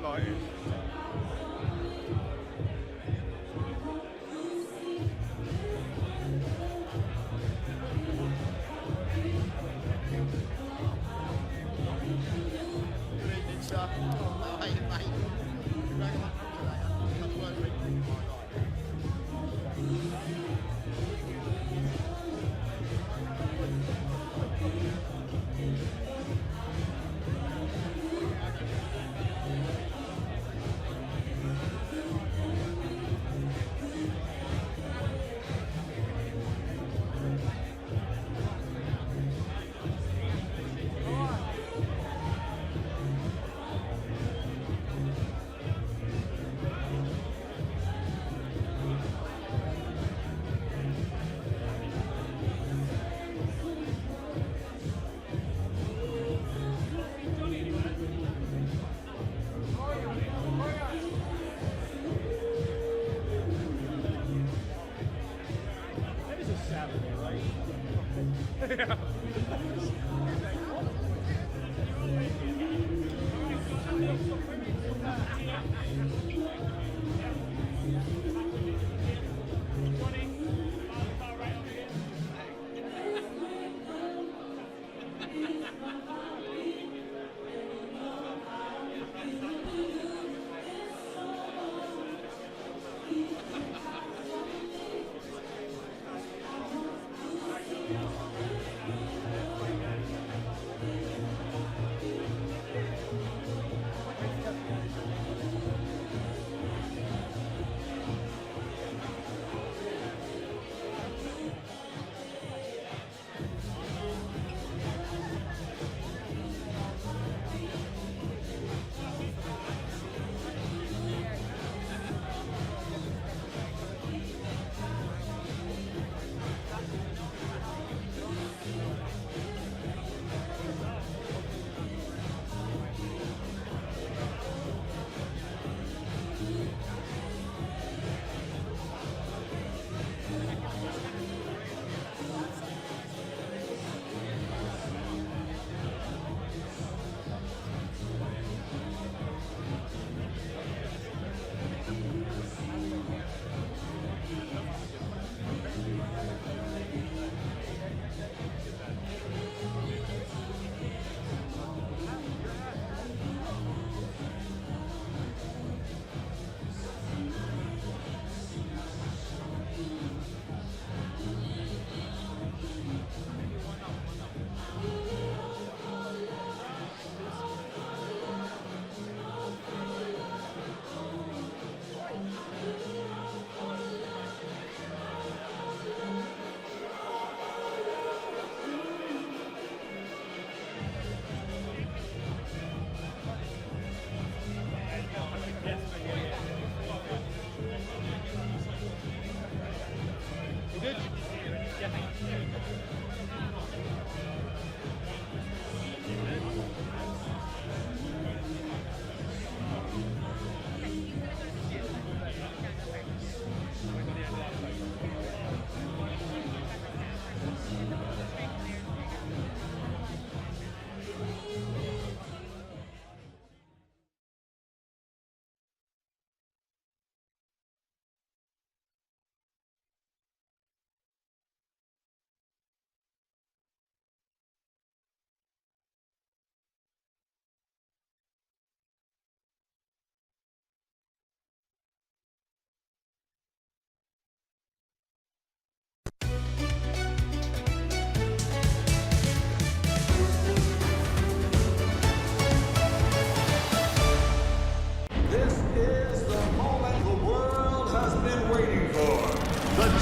lighting. Yeah.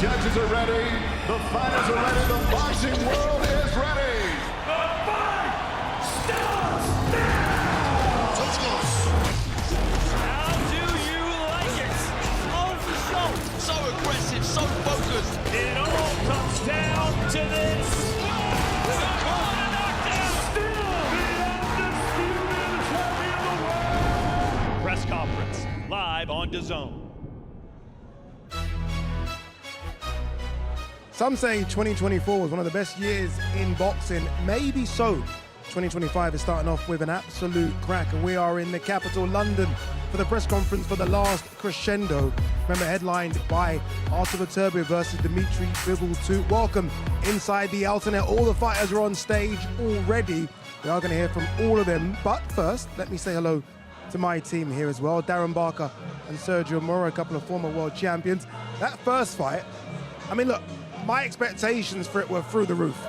Judges are ready, the fighters are ready, the boxing world is ready. The fight starts now! Let's go. How do you like it? On the show. So aggressive, so focused. It all comes down to this. Still the undisputed champion of the world. Press conference, live on DAZN. Some say 2024 was one of the best years in boxing. Maybe so. 2025 is starting off with an absolute crack, and we are in the capital, London, for the press conference for the Last Crescendo. Remember, headlined by Artur Beterbiev versus Dimitri Bivol. Welcome inside the alternate. All the fighters are on stage already. We are going to hear from all of them. But first, let me say hello to my team here as well. Darren Barker and Sergio Mora, a couple of former world champions. That first fight, I mean, look, my expectations for it were through the roof.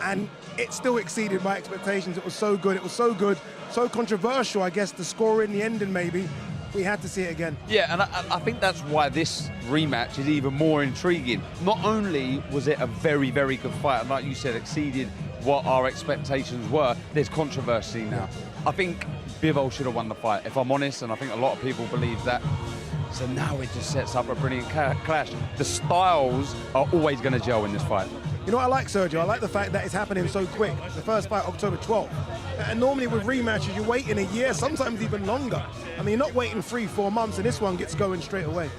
And it still exceeded my expectations. It was so good. It was so good. So controversial, I guess, the score in the ending maybe. We had to see it again. Yeah, and I think that's why this rematch is even more intriguing. Not only was it a very, very good fight, and like you said, exceeded what our expectations were, there's controversy now. I think Bivol should have won the fight, if I'm honest, and I think a lot of people believe that. So now it just sets up a brilliant clash. The styles are always going to gel in this fight. You know what I like, Sergio? I like the fact that it's happening so quick. The first fight, October 12th. And normally with rematches, you're waiting a year, sometimes even longer. I mean, you're not waiting 3-4 months, and this one gets going straight away.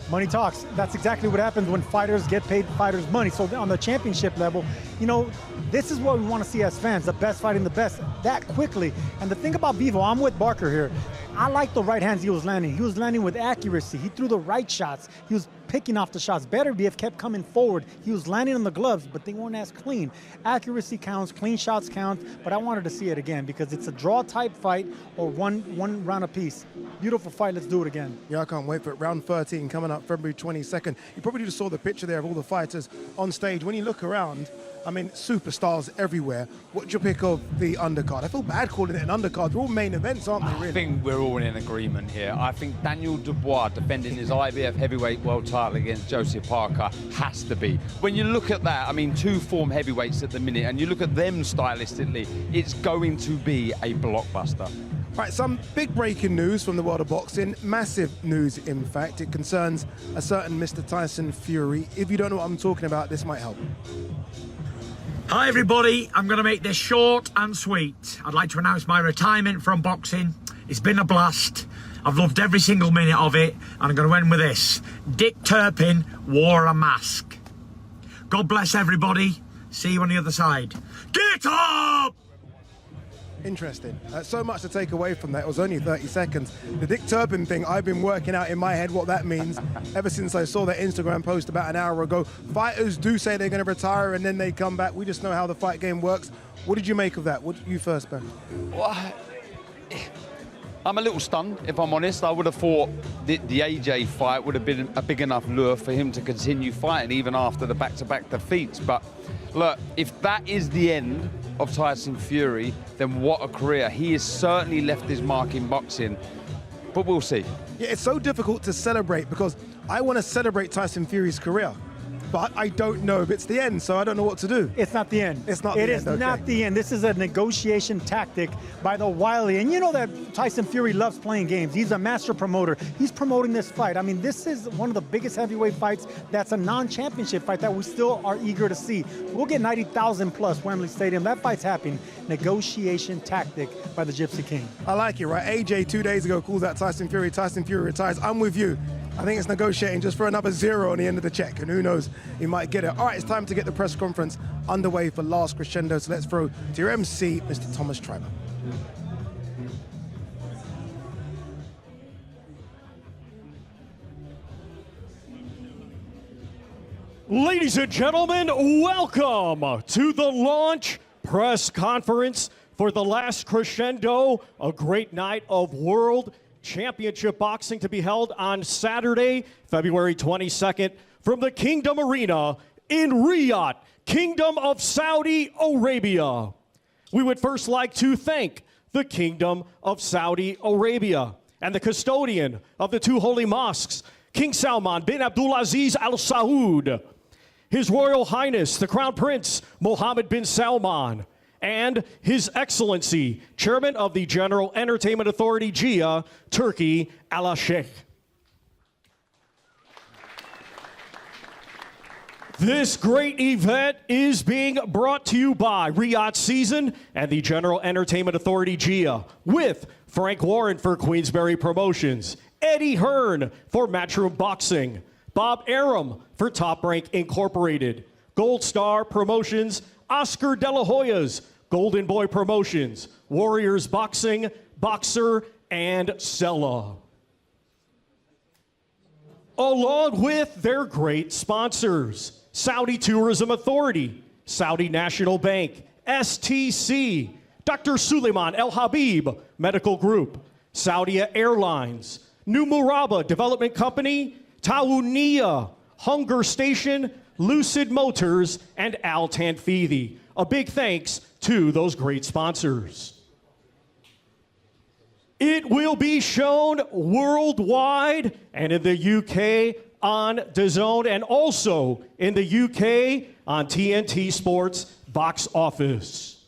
Money talks. That's exactly what happens when fighters get paid fighters money. So on the championship level, you know, this is what we want to see as fans, the best fighting the best that quickly. And the thing about Bivol, I'm with Barker here. I like the right hands he was landing. He was landing with accuracy. He threw the right shots. He was picking off the shots. Beterbiev kept coming forward. He was landing on the gloves, but they weren't as clean. Accuracy counts, clean shots count, but I wanted to see it again because it's a draw type fight or one round apiece. Beautiful fight, let's do it again. Yeah, I can't wait for it. Round 13 coming up February 22nd. You probably just saw the picture there of all the fighters on stage. When you look around, I mean, superstars everywhere. What'd you pick of the undercard? I feel bad calling it an undercard. They're all main events, aren't they, really? I think we're all in agreement here. I think Daniel Dubois defending his IBF heavyweight world title against Joseph Parker has to be. When you look at that, I mean, two form heavyweights at the minute, and you look at them stylistically, it's going to be a blockbuster. Right, some big breaking news from the world of boxing. Massive news, in fact. It concerns a certain Mr. Tyson Fury. If you don't know what I'm talking about, this might help. Hi everybody, I'm going to make this short and sweet. I'd like to announce my retirement from boxing. It's been a blast. I've loved every single minute of it, and I'm going to end with this. Dick Turpin wore a mask. God bless everybody. See you on the other side. Get up! Interesting. So much to take away from that. It was only 30 seconds. The Dick Turpin thing, I've been working out in my head what that means ever since I saw that Instagram post about an hour ago. Fighters do say they're going to retire and then they come back. We just know how the fight game works. What did you make of that? What did you first, Ben? Well, I'm a little stunned, if I'm honest. I would have thought the AJ fight would have been a big enough lure for him to continue fighting even after the back-to-back defeats. But look, if that is the end of Tyson Fury, then what a career. He has certainly left his mark in boxing, but we'll see. Yeah, it's so difficult to celebrate because I want to celebrate Tyson Fury's career, but I don't know if it's the end, so I don't know what to do. It's not the end. It's not the end, It is not the end. This is a negotiation tactic by the wily. And you know that Tyson Fury loves playing games. He's a master promoter. He's promoting this fight. I mean, this is one of the biggest heavyweight fights that's a non-championship fight that we still are eager to see. We'll get 90,000 plus Wembley Stadium. That fight's happening. Negotiation tactic by the Gypsy King. I like it, right? AJ 2 days ago calls out Tyson Fury retires. I'm with you. I think it's negotiating just for another zero on the end of the check, and who knows, he might get it. All right, it's time to get the press conference underway for Last Crescendo, so let's throw to your MC, Mr. Thomas Treiber. Ladies and gentlemen, welcome to the launch press conference for the Last Crescendo, a great night of World Championship boxing to be held on Saturday, February 22nd, from the Kingdom Arena in Riyadh, Kingdom of Saudi Arabia. We would first like to thank the Kingdom of Saudi Arabia and the custodian of the two holy mosques, King Salman bin Abdulaziz Al Saud, His Royal Highness, the Crown Prince Mohammed bin Salman, and His Excellency, Chairman of the General Entertainment Authority, GIA, Turkey, Ala Sheikh. This great event is being brought to you by Riyadh Season and the General Entertainment Authority, GIA, with Frank Warren for Queensberry Promotions, Eddie Hearn for Matchroom Boxing, Bob Arum for Top Rank Incorporated, Gold Star Promotions, Oscar De La Hoya's Golden Boy Promotions, Warriors Boxing, Boxer, and Sella. Along with their great sponsors, Saudi Tourism Authority, Saudi National Bank, STC, Dr. Suleiman El Habib Medical Group, Saudia Airlines, New Murabba Development Company, Tawuniya, Hunger Station, Lucid Motors, and Al Tanfidi. A big thanks to those great sponsors. It will be shown worldwide and in the UK on DAZN and also in the UK on TNT Sports Box Office.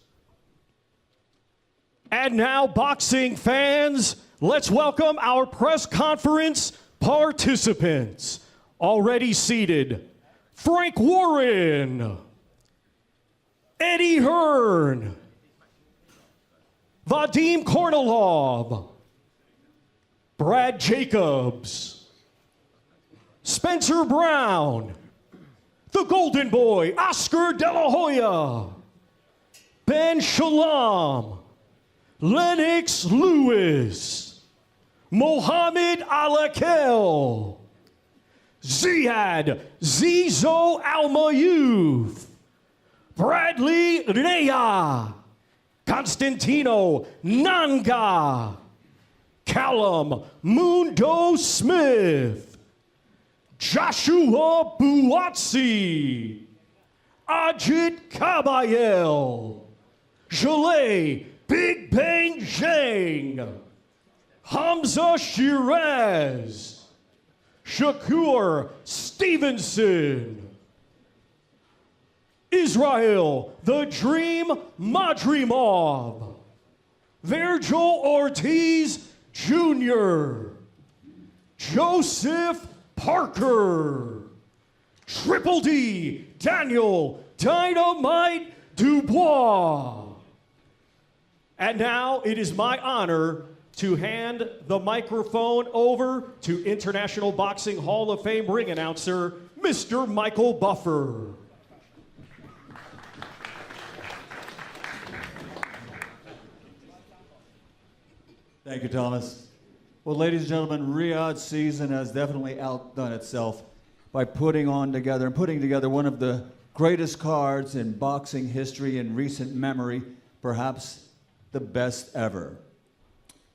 And now, boxing fans, let's welcome our press conference participants. Already seated, Frank Warren, Eddie Hearn, Vadim Kornilov, Brad Jacobs, Spencer Brown, the Golden Boy, Oscar De La Hoya, Ben Shalom, Lennox Lewis, Mohammed Alakel, Ziad Zizo Al-Mayyouf, Bradley Neya, Constantino Nanga, Callum Mundo Smith, Joshua Buatsi, Ajit Kabayel, Jaleh Big Bang Zhang, Hamza Shiraz, Shakur Stevenson, Israel the Dream Madrimov, Virgil Ortiz Jr., Joseph Parker, Triple D Daniel Dynamite Dubois. And now it is my honor to hand the microphone over to International Boxing Hall of Fame ring announcer, Mr. Michael Buffer. Thank you, Thomas. Well, ladies and gentlemen, Riyadh's season has definitely outdone itself by putting together one of the greatest cards in boxing history in recent memory, perhaps the best ever.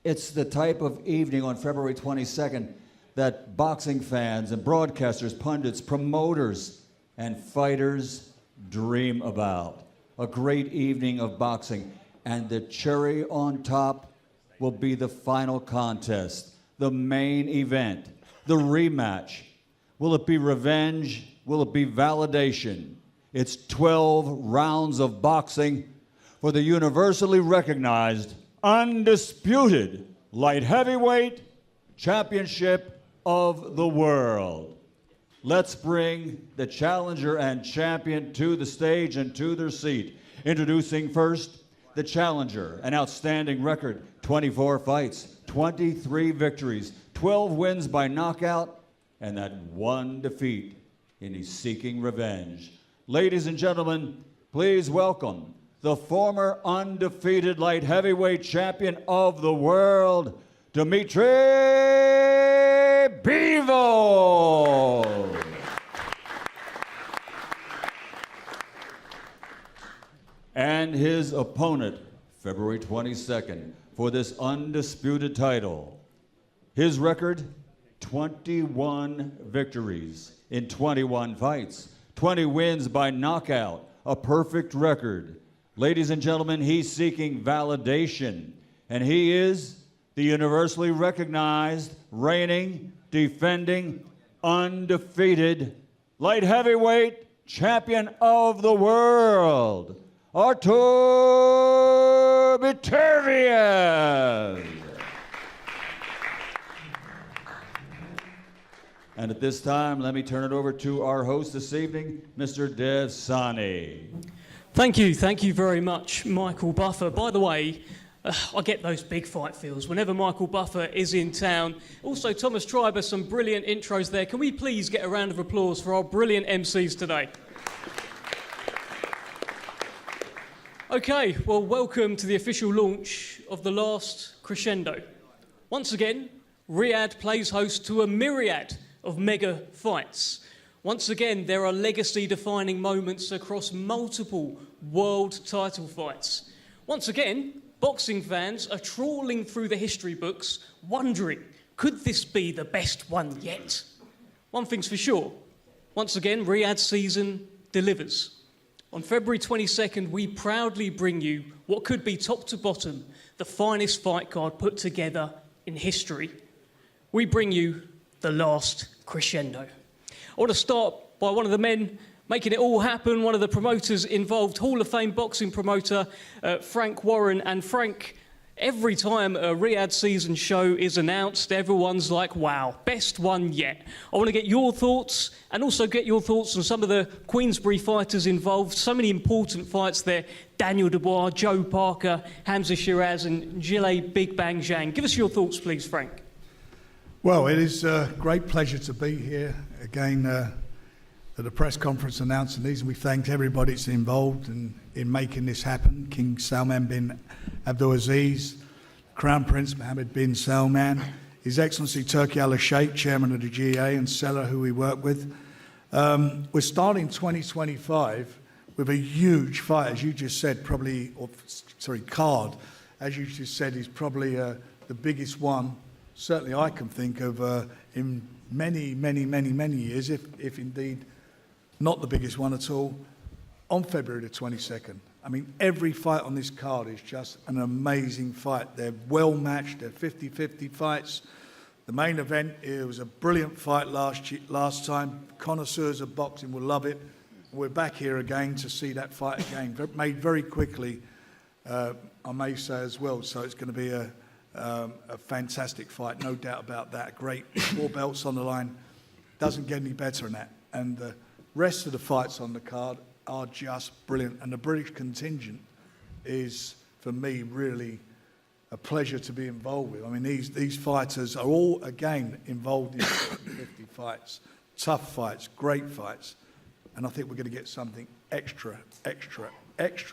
It's the type of evening on February 22nd that boxing fans and broadcasters, pundits, promoters, and fighters dream about. A great evening of boxing. And the cherry on top will be the final contest, the main event, the rematch. Will it be revenge? Will it be validation? It's 12 rounds of boxing for the universally recognized, undisputed light heavyweight championship of the world. Let's bring the challenger and champion to the stage and to their seat. Introducing first, the challenger, an outstanding record, 24 fights, 23 victories, 12 wins by knockout, and that one defeat, and he's seeking revenge. Ladies and gentlemen, please welcome the former undefeated light heavyweight champion of the world, Dimitri Bivol. And his opponent, February 22nd, for this undisputed title. His record, 21 victories in 21 fights, 20 wins by knockout, a perfect record. Ladies and gentlemen, he's seeking validation, and he is the universally recognized, reigning, defending, undefeated light heavyweight champion of the world, Artur Beterbiev. And at this time, let me turn it over to our host this evening, Mr. Dev Sani. Thank you very much, Michael Buffer. By the way, I get those big fight feels whenever Michael Buffer is in town. Also, Thomas Treiber, some brilliant intros there. Can we please get a round of applause for our brilliant MCs today? Okay, well, welcome to the official launch of the Last Crescendo. Once again, Riyadh plays host to a myriad of mega fights. Once again, there are legacy-defining moments across multiple world title fights. Once again, boxing fans are trawling through the history books, wondering, could this be the best one yet? One thing's for sure, once again, Riyadh season delivers. On February 22nd, we proudly bring you what could be top to bottom, the finest fight card put together in history. We bring you the Last Crescendo. I want to start by one of the men making it all happen, one of the promoters involved, Hall of Fame boxing promoter, Frank Warren. And Frank, every time a Riyadh season show is announced, everyone's like, wow, best one yet. I want to get your thoughts and also get your thoughts on some of the Queensberry fighters involved. So many important fights there. Daniel Dubois, Joe Parker, Hamza Shiraz and Gilles Big Bang Zhang. Give us your thoughts, please, Frank. Well, it is a great pleasure to be here again at the press conference announcing these, and we thank everybody that's involved in making this happen. King Salman bin Abdulaziz, Crown Prince Mohammed bin Salman, His Excellency Turki Al-Sheikh, Chairman of the GA, and Sella, who we work with. We're starting 2025 with a huge fight, as you just said, card, as you just said, is probably the biggest one, certainly I can think of in many years, if indeed not the biggest one at all, on February the 22nd. I mean, every fight on this card is just an amazing fight. They're well matched, they're 50-50 fights. The main event, it was a brilliant fight last time. Connoisseurs of boxing will love it. We're back here again to see that fight again, made very quickly, I may say as well. So it's going to be a fantastic fight, no doubt about that. Great, 4 belts on the line. Doesn't get any better than that. And the rest of the fights on the card are just brilliant. And the British contingent is, for me, really a pleasure to be involved with. I mean, these fighters are all, again, involved in 50 fights. Tough fights, great fights. And I think we're going to get something extra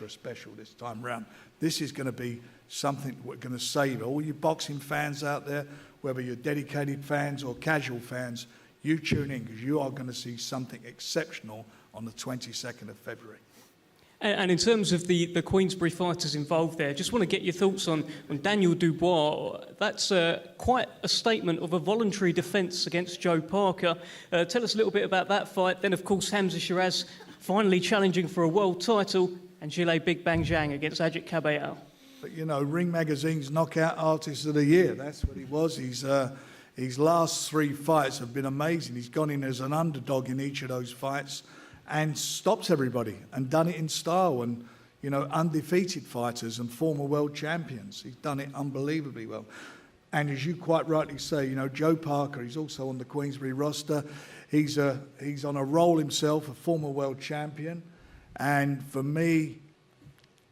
special this time round. This is going to be something we're going to savour. All you boxing fans out there, whether you're dedicated fans or casual fans, you tune in because you are going to see something exceptional on the 22nd of February. And in terms of the Queensberry fighters involved there, just want to get your thoughts on Daniel Dubois. That's quite a statement of a voluntary defence against Joe Parker. Tell us a little bit about that fight. Then, of course, Hamza Shiraz finally challenging for a world title, and Gilles Big Bang Zhang against Ajit Kabayel. But, you know, Ring Magazine's Knockout Artist of the Year. That's what he was. His last 3 fights have been amazing. He's gone in as an underdog in each of those fights and stopped everybody and done it in style, and, you know, undefeated fighters and former world champions. He's done it unbelievably well. And as you quite rightly say, you know, Joe Parker, he's also on the Queensberry roster. He's on a roll himself, a former world champion. And for me,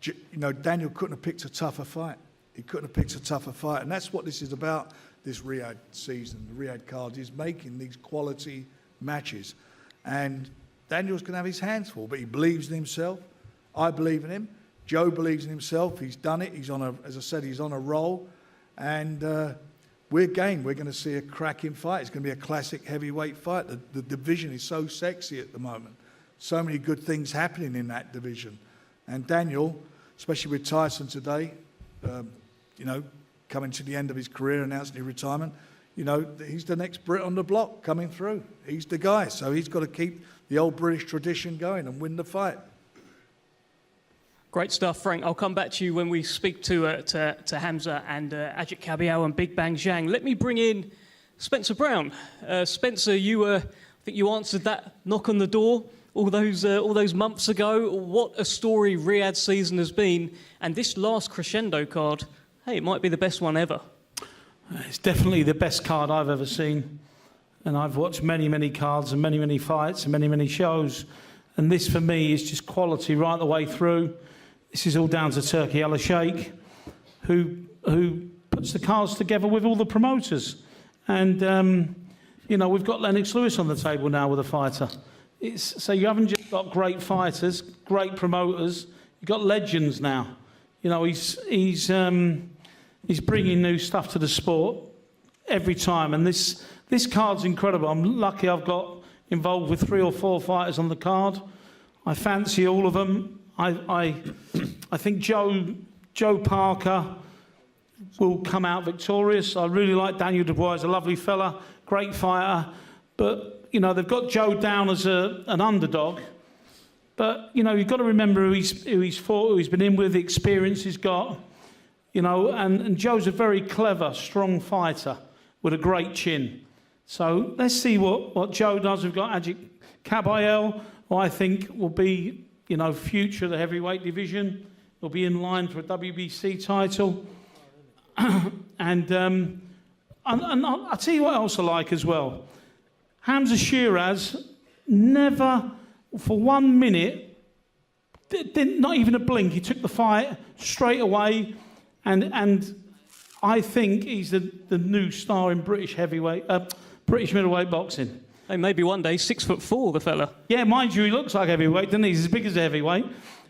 you know, Daniel couldn't have picked a tougher fight. He couldn't have picked a tougher fight. And that's what this is about, this Riyadh season, the Riyadh card, is making these quality matches. And Daniel's going to have his hands full, but he believes in himself. I believe in him. Joe believes in himself. He's done it. He's on a, as I said, he's on a roll. And we're going to see a cracking fight. It's going to be a classic heavyweight fight. The division is so sexy at the moment. So many good things happening in that division. And Daniel, especially with Tyson today, you know, coming to the end of his career, announcing his retirement, you know, he's the next Brit on the block coming through. He's the guy. So he's got to keep the old British tradition going and win the fight. Great stuff, Frank. I'll come back to you when we speak to Hamza and Ajit Kabayel and Big Bang Zhang. Let me bring in Spencer Brown. Spencer, I think you answered that knock on the door all those months ago. What a story Riyadh season has been, and this Last Crescendo card, hey, it might be the best one ever. It's definitely the best card I've ever seen, and I've watched many cards and many fights and many shows, and this for me is just quality right the way through. This is all down to Turki Al-Sheikh, who puts the cards together with all the promoters. And, you know, we've got Lennox Lewis on the table now with a fighter. So you haven't just got great fighters, great promoters, You've got legends now. You know, he's bringing new stuff to the sport every time, and this card's incredible. I'm lucky I've got involved with 3 or 4 fighters on the card. I fancy all of them. I think Joe Parker will come out victorious. I really like Daniel Dubois. He's a lovely fella, great fighter. But, you know, they've got Joe down as an underdog. But, you know, you've got to remember who he's fought, who he's been in with, the experience he's got. You know, and Joe's a very clever, strong fighter with a great chin. So let's see what Joe does. We've got Ajit Kabayel, who I think will be, you know, future of the heavyweight division. He'll be in line for a WBC title. And I'll tell you what else I like as well. Hamza Shiraz never, for 1 minute, not even a blink. He took the fight straight away, and I think he's the new star in British middleweight boxing. Hey, maybe one day 6'4", the fella. Yeah, mind you, he looks like heavyweight, doesn't he? He's as big as a heavyweight.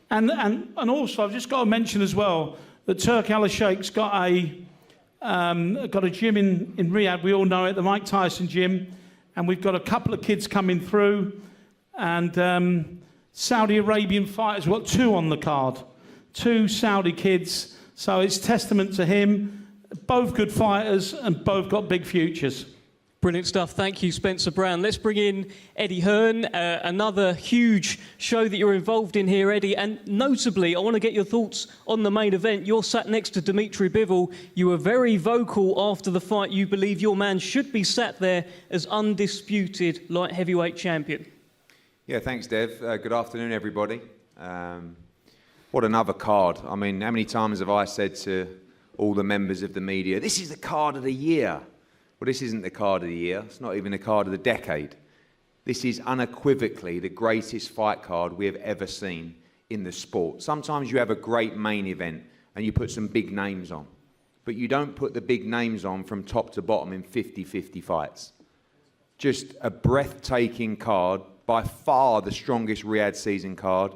And also, I've just got to mention as well that Turk Al-Sheikh's got a gym in Riyadh. We all know it, the Mike Tyson gym. And we've got a couple of kids coming through. And Saudi Arabian fighters, we've got 2 on the card. 2 Saudi kids. So it's testament to him. Both good fighters and both got big futures. Brilliant stuff. Thank you, Spencer Brown. Let's bring in Eddie Hearn, another huge show that you're involved in here, Eddie. And notably, I want to get your thoughts on the main event. You're sat next to Dimitri Bivol. You were very vocal after the fight. You believe your man should be sat there as undisputed light heavyweight champion. Yeah, thanks, Dev. Good afternoon, everybody. What another card. I mean, how many times have I said to all the members of the media, this is the card of the year? Well, this isn't the card of the year. It's not even the card of the decade. This is unequivocally the greatest fight card we have ever seen in the sport. Sometimes you have a great main event and you put some big names on, but you don't put the big names on from top to bottom in 50-50 fights. Just a breathtaking card, by far the strongest Riyadh season card.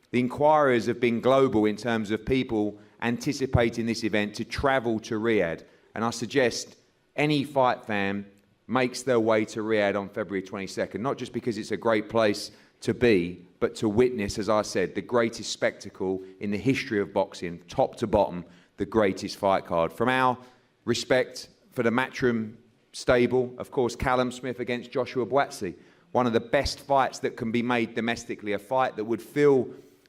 The inquiries have been global in terms of people anticipating this event to travel to Riyadh, and I suggest any fight fan makes their way to Riyadh on February 22nd, not just because it's a great place to be, but to witness, as I said, the greatest spectacle in the history of boxing, top to bottom, the greatest fight card. From our respect for the Matchroom stable, of course, Callum Smith against Joshua Buatsi, one of the best fights that can be made domestically, a fight that would fill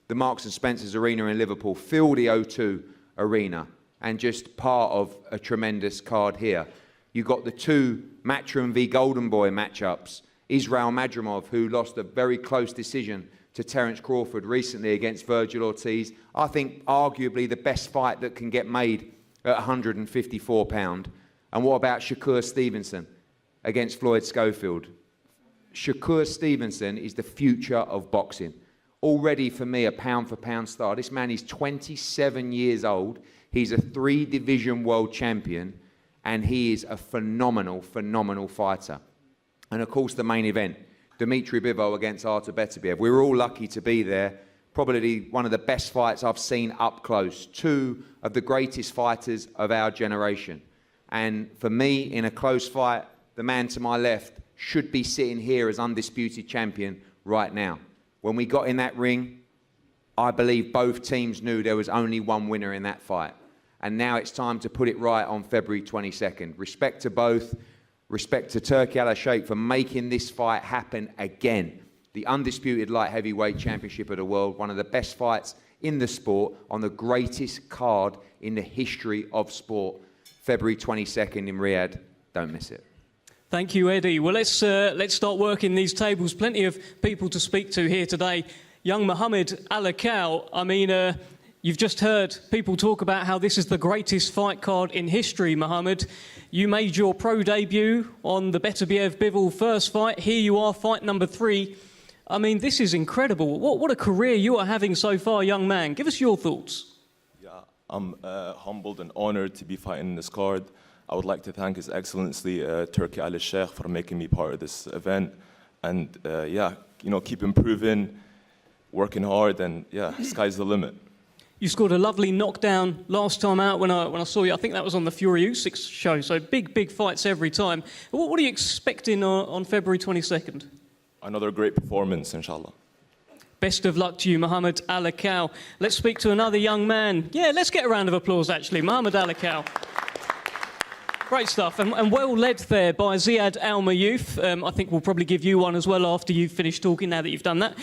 the Marks and Spencer's Arena in Liverpool, fill the O2 Arena, and just part of a tremendous card here. You got the 2 Matchroom v Golden Boy matchups. Israel Madrimov, who lost a very close decision to Terence Crawford recently against Virgil Ortiz. I think arguably the best fight that can get made at 154 pound. And what about Shakur Stevenson against Floyd Schofield? Shakur Stevenson is the future of boxing. Already for me a pound for pound star. This man is 27 years old. He's a 3-division world champion. And he is a phenomenal, phenomenal fighter. And of course, the main event, Dimitri Bivol against Artur Beterbiev. We were all lucky to be there. Probably one of the best fights I've seen up close. 2 of the greatest fighters of our generation. And for me, in a close fight, the man to my left should be sitting here as undisputed champion right now. When we got in that ring, I believe both teams knew there was only one winner in that fight. And now it's time to put it right on February 22nd. Respect to both. Respect to Turki Al-Sheikh for making this fight happen again. The undisputed light heavyweight championship of the world. One of the best fights in the sport on the greatest card in the history of sport. February 22nd in Riyadh. Don't miss it. Thank you, Eddie. Well, let's start working these tables. Plenty of people to speak to here today. Young Mohammed Alakal, I mean, you've just heard people talk about how this is the greatest fight card in history, Mohammed. You made your pro debut on the Beterbiev-Bivol first fight. Here you are, fight number 3. I mean, this is incredible. What a career you are having so far, young man. Give us your thoughts. Yeah, I'm humbled and honored to be fighting this card. I would like to thank His Excellency Turki Al-Sheikh for making me part of this event. And yeah, you know, keep improving, working hard, and yeah, sky's the limit. You scored a lovely knockdown last time out when I saw you. I think that was on the Fury Usyk show, so big fights every time. What are you expecting on February 22nd? Another great performance, inshallah. Best of luck to you, Muhammad Alakal. Let's speak to another young man. Yeah, let's get a round of applause, actually. Muhammad Alakal. Great stuff, and well led there by Ziad Al-Mayouf. I think we'll probably give you one as well after you've finished talking, now that you've done that.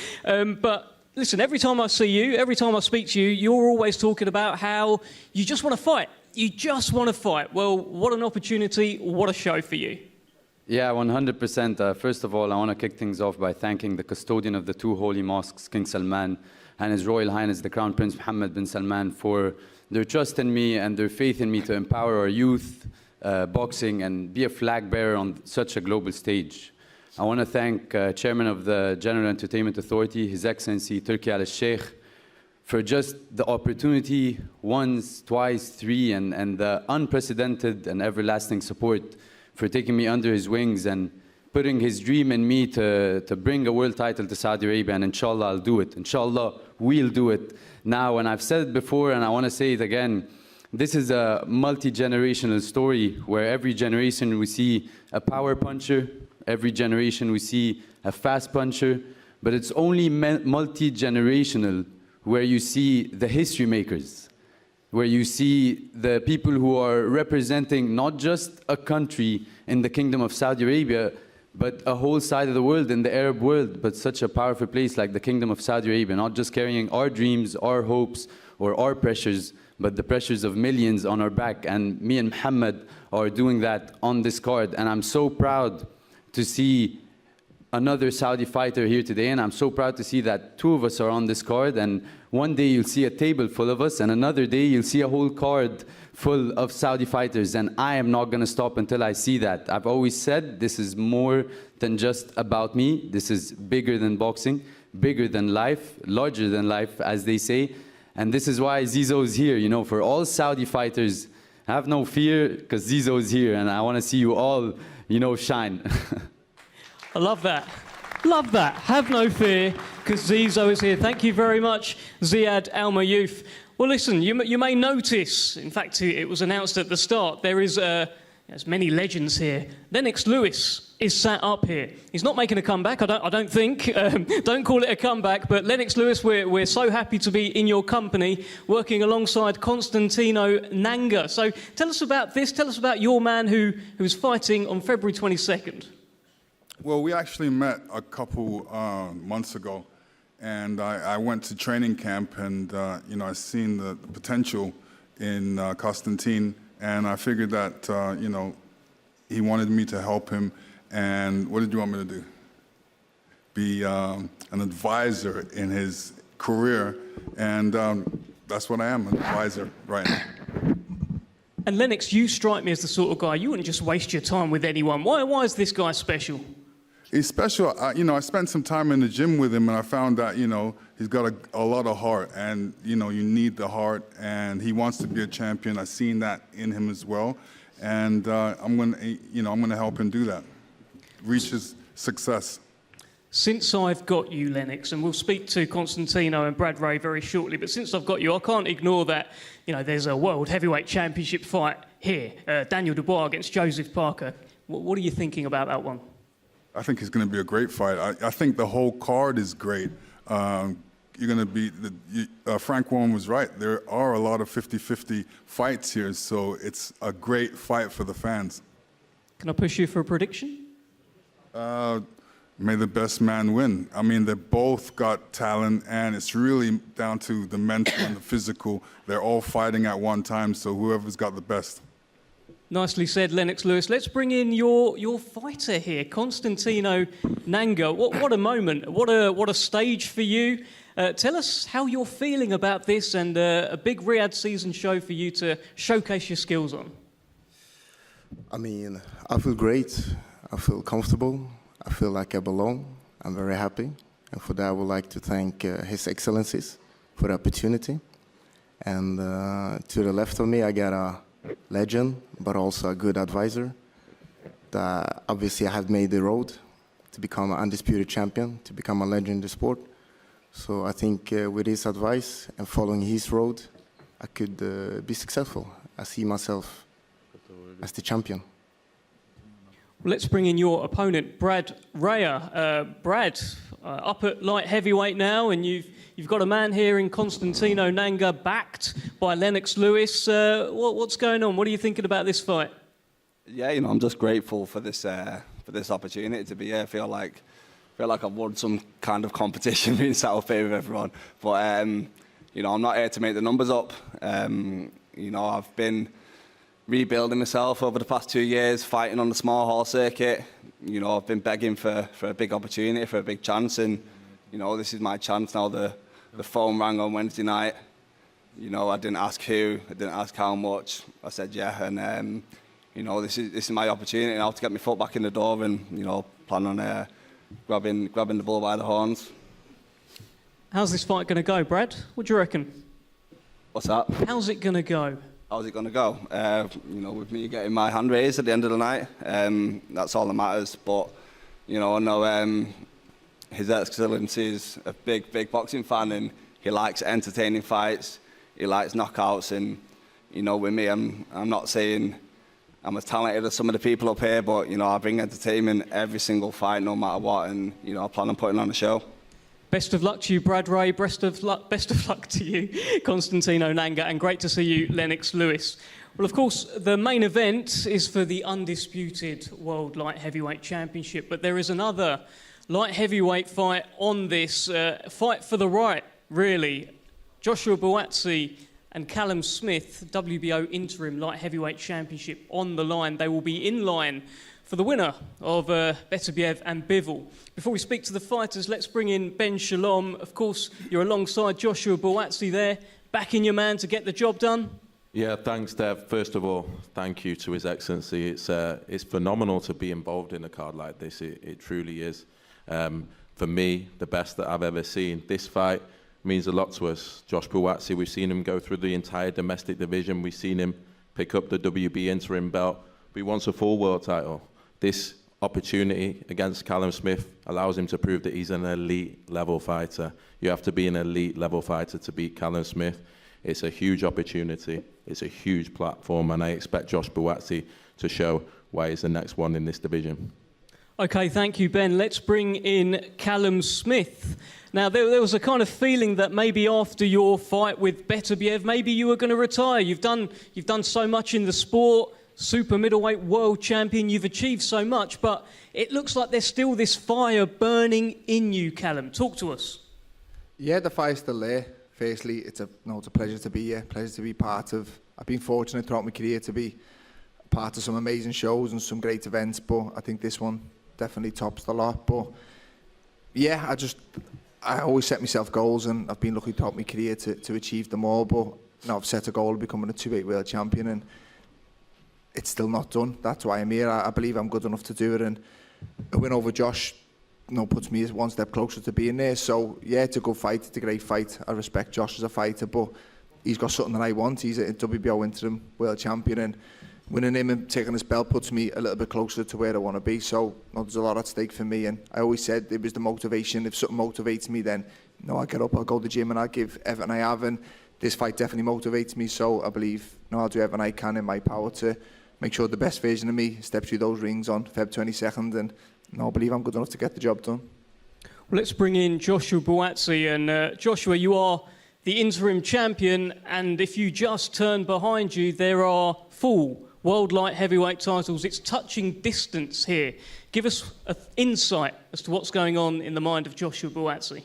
But listen, every time I see you, every time I speak to you, you're always talking about how you just want to fight. You just want to fight. Well, what an opportunity, what a show for you. Yeah, 100%. First of all, I want to kick things off by thanking the custodian of the two holy mosques, King Salman, and His Royal Highness the Crown Prince Mohammed bin Salman, for their trust in me and their faith in me to empower our youth, boxing, and be a flag bearer on such a global stage. I want to thank Chairman of the General Entertainment Authority, His Excellency Turki Al-Sheikh, for just the opportunity once, twice, three, and the unprecedented and everlasting support for taking me under his wings and putting his dream in me to bring a world title to Saudi Arabia, and inshallah I'll do it. Inshallah, we'll do it. Now, and I've said it before and I want to say it again, this is a multi-generational story where every generation we see a power puncher, every generation we see a fast puncher, but it's only multi-generational where you see the history makers, where you see the people who are representing not just a country in the Kingdom of Saudi Arabia, but a whole side of the world, in the Arab world, but such a powerful place like the Kingdom of Saudi Arabia, not just carrying our dreams, our hopes, or our pressures, but the pressures of millions on our back. And me and Muhammad are doing that on this card. And I'm so proud to see another Saudi fighter here today, and I'm so proud to see that two of us are on this card, and one day you'll see a table full of us, and another day you'll see a whole card full of Saudi fighters, and I am not going to stop until I see that. I've always said this is more than just about me. This is bigger than boxing, bigger than life, larger than life, as they say, and this is why Zizo is here. You know, for all Saudi fighters, have no fear, because Zizo is here, and I want to see you all, you know, shine. I love that. Love that. Have no fear, because Zizo is here. Thank you very much, Ziad Al-Mayouf. Well, listen, you may notice, in fact, it was announced at the start, there's many legends here. Lennox Lewis is sat up here. He's not making a comeback, I don't think. Don't call it a comeback, but Lennox Lewis, we're so happy to be in your company, working alongside Constantino Nanga. So tell us about this. Tell us about your man who's fighting on February 22nd. Well, we actually met a couple months ago, and I went to training camp, and you know, I seen the potential in Constantine, and I figured that you know, he wanted me to help him. And what did you want me to do? Be an advisor in his career, and that's what I am, an advisor right now. And Lennox, you strike me as the sort of guy, you wouldn't just waste your time with anyone. Why is this guy special? He's special. You know, I spent some time in the gym with him, and I found that, you know, he's got a lot of heart, and, you know, you need the heart, and he wants to be a champion. I've seen that in him as well, and I'm gonna help him do that, reach his success. Since I've got you, Lennox, and we'll speak to Constantino and Brad Ray very shortly, but since I've got you, I can't ignore that, you know, there's a World Heavyweight Championship fight here, Daniel Dubois against Joseph Parker. What are you thinking about that one? I think it's going to be a great fight. I think the whole card is great. You're going to be, Frank Warren was right. There are a lot of 50-50 fights here, so it's a great fight for the fans. Can I push you for a prediction? May the best man win. I mean, they both got talent, and it's really down to the mental and the physical. They're all fighting at one time, so whoever's got the best. Nicely said, Lennox Lewis. Let's bring in your fighter here, Constantino Nanga. What a moment! What a stage for you. Tell us how you're feeling about this, and a big Riyadh season show for you to showcase your skills on. I mean, I feel great. I feel comfortable. I feel like I belong. I'm very happy, and for that, I would like to thank His Excellencies for the opportunity. And to the left of me, I got a legend, but also a good advisor. Obviously, I have made the road to become an undisputed champion, to become a legend in the sport. So I think with his advice and following his road, I could be successful. I see myself as the champion. Well, let's bring in your opponent, Brad Raya. Brad, up at light heavyweight now, and you've got a man here in Constantino Nanga, backed by Lennox Lewis. What's going on? What are you thinking about this fight? Yeah, you know, I'm just grateful for this opportunity to be here. I feel like I've won some kind of competition being sat up here with everyone. But you know, I'm not here to make the numbers up. You know, I've been rebuilding myself over the past 2 years, fighting on the small hall circuit. You know, I've been begging for a big opportunity, for a big chance, and you know, this is my chance now. The phone rang on Wednesday night. You know, I didn't ask who, I didn't ask how much. I said yeah, and you know, this is my opportunity now to get my foot back in the door, and you know, plan on grabbing the bull by the horns. How's this fight going to go, Brad? What do you reckon? What's that? How's it going to go? How's it going to go? You know, with me getting my hand raised at the end of the night, that's all that matters. But you know, I know His Excellency is a big boxing fan, and he likes entertaining fights. He likes knockouts, and you know, with me, I'm not saying I'm as talented as some of the people up here, but you know, I bring entertainment every single fight, no matter what, and you know, I plan on putting on a show. Best of luck to you, Brad Ray. Best of luck to you, Constantino Nanga, and great to see you, Lennox Lewis. Well, of course, the main event is for the undisputed World Light Heavyweight Championship, but there is another light heavyweight fight on this, fight for the right, really. Joshua Buatsi and Callum Smith, WBO Interim Light Heavyweight Championship on the line. They will be in line for the winner of Beterbiev and Bivol. Before we speak to the fighters, let's bring in Ben Shalom. Of course, you're alongside Joshua Buatsi there, backing your man to get the job done. Yeah, thanks, Dev. First of all, thank you to His Excellency. It's phenomenal to be involved in a card like this. It truly is. For me, the best that I've ever seen. This fight means a lot to us. Josh Buatsi, we've seen him go through the entire domestic division. We've seen him pick up the WB interim belt. But he wants a full world title. This opportunity against Callum Smith allows him to prove that he's an elite level fighter. You have to be an elite level fighter to beat Callum Smith. It's a huge opportunity. It's a huge platform, and I expect Josh Buatsi to show why he's the next one in this division. Okay, thank you, Ben. Let's bring in Callum Smith. Now, there was a kind of feeling that maybe after your fight with Beterbiev, maybe you were going to retire. You've done so much in the sport, super middleweight world champion. You've achieved so much, but it looks like there's still this fire burning in you, Callum. Talk to us. Yeah, the fire's still there. Firstly, it's a pleasure to be here, pleasure to be part of. I've been fortunate throughout my career to be part of some amazing shows and some great events, but I think this one definitely tops the lot. But yeah, I always set myself goals, and I've been lucky throughout my career to achieve them all. But now I've set a goal of becoming a 2-weight world champion, and it's still not done. That's why I'm here. I believe I'm good enough to do it, and a win over Josh, puts me one step closer to being there. So yeah, it's a good fight. It's a great fight. I respect Josh as a fighter, but he's got something that I want. He's a WBO interim world champion, and winning him and taking his belt puts me a little bit closer to where I want to be. So there's a lot at stake for me, and I always said it was the motivation. If something motivates me, then I get up, I'll go to the gym, and I'll give everything I have, and this fight definitely motivates me. So I believe I'll do everything I can in my power to make sure the best version of me steps through those rings on Feb 22nd, and I believe I'm good enough to get the job done. Well, let's bring in Joshua Buatsi, and Joshua, you are the interim champion, and if you just turn behind you, there are full World Light Heavyweight titles. It's touching distance here. Give us an insight as to what's going on in the mind of Joshua Buatsi.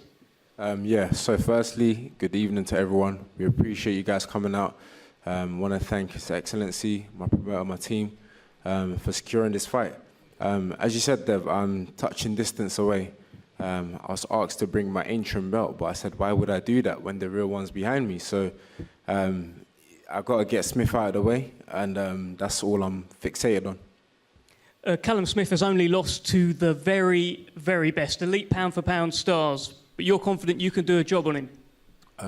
Yeah, so firstly, good evening to everyone. We appreciate you guys coming out. Want to thank His Excellency, my promoter, my team, for securing this fight. As you said, Dev, I'm touching distance away. I was asked to bring my interim belt, but I said, why would I do that when the real one's behind me? So I've got to get Smith out of the way, and that's all I'm fixated on. Callum Smith has only lost to the very, very best, elite pound-for-pound stars, but you're confident you can do a job on him?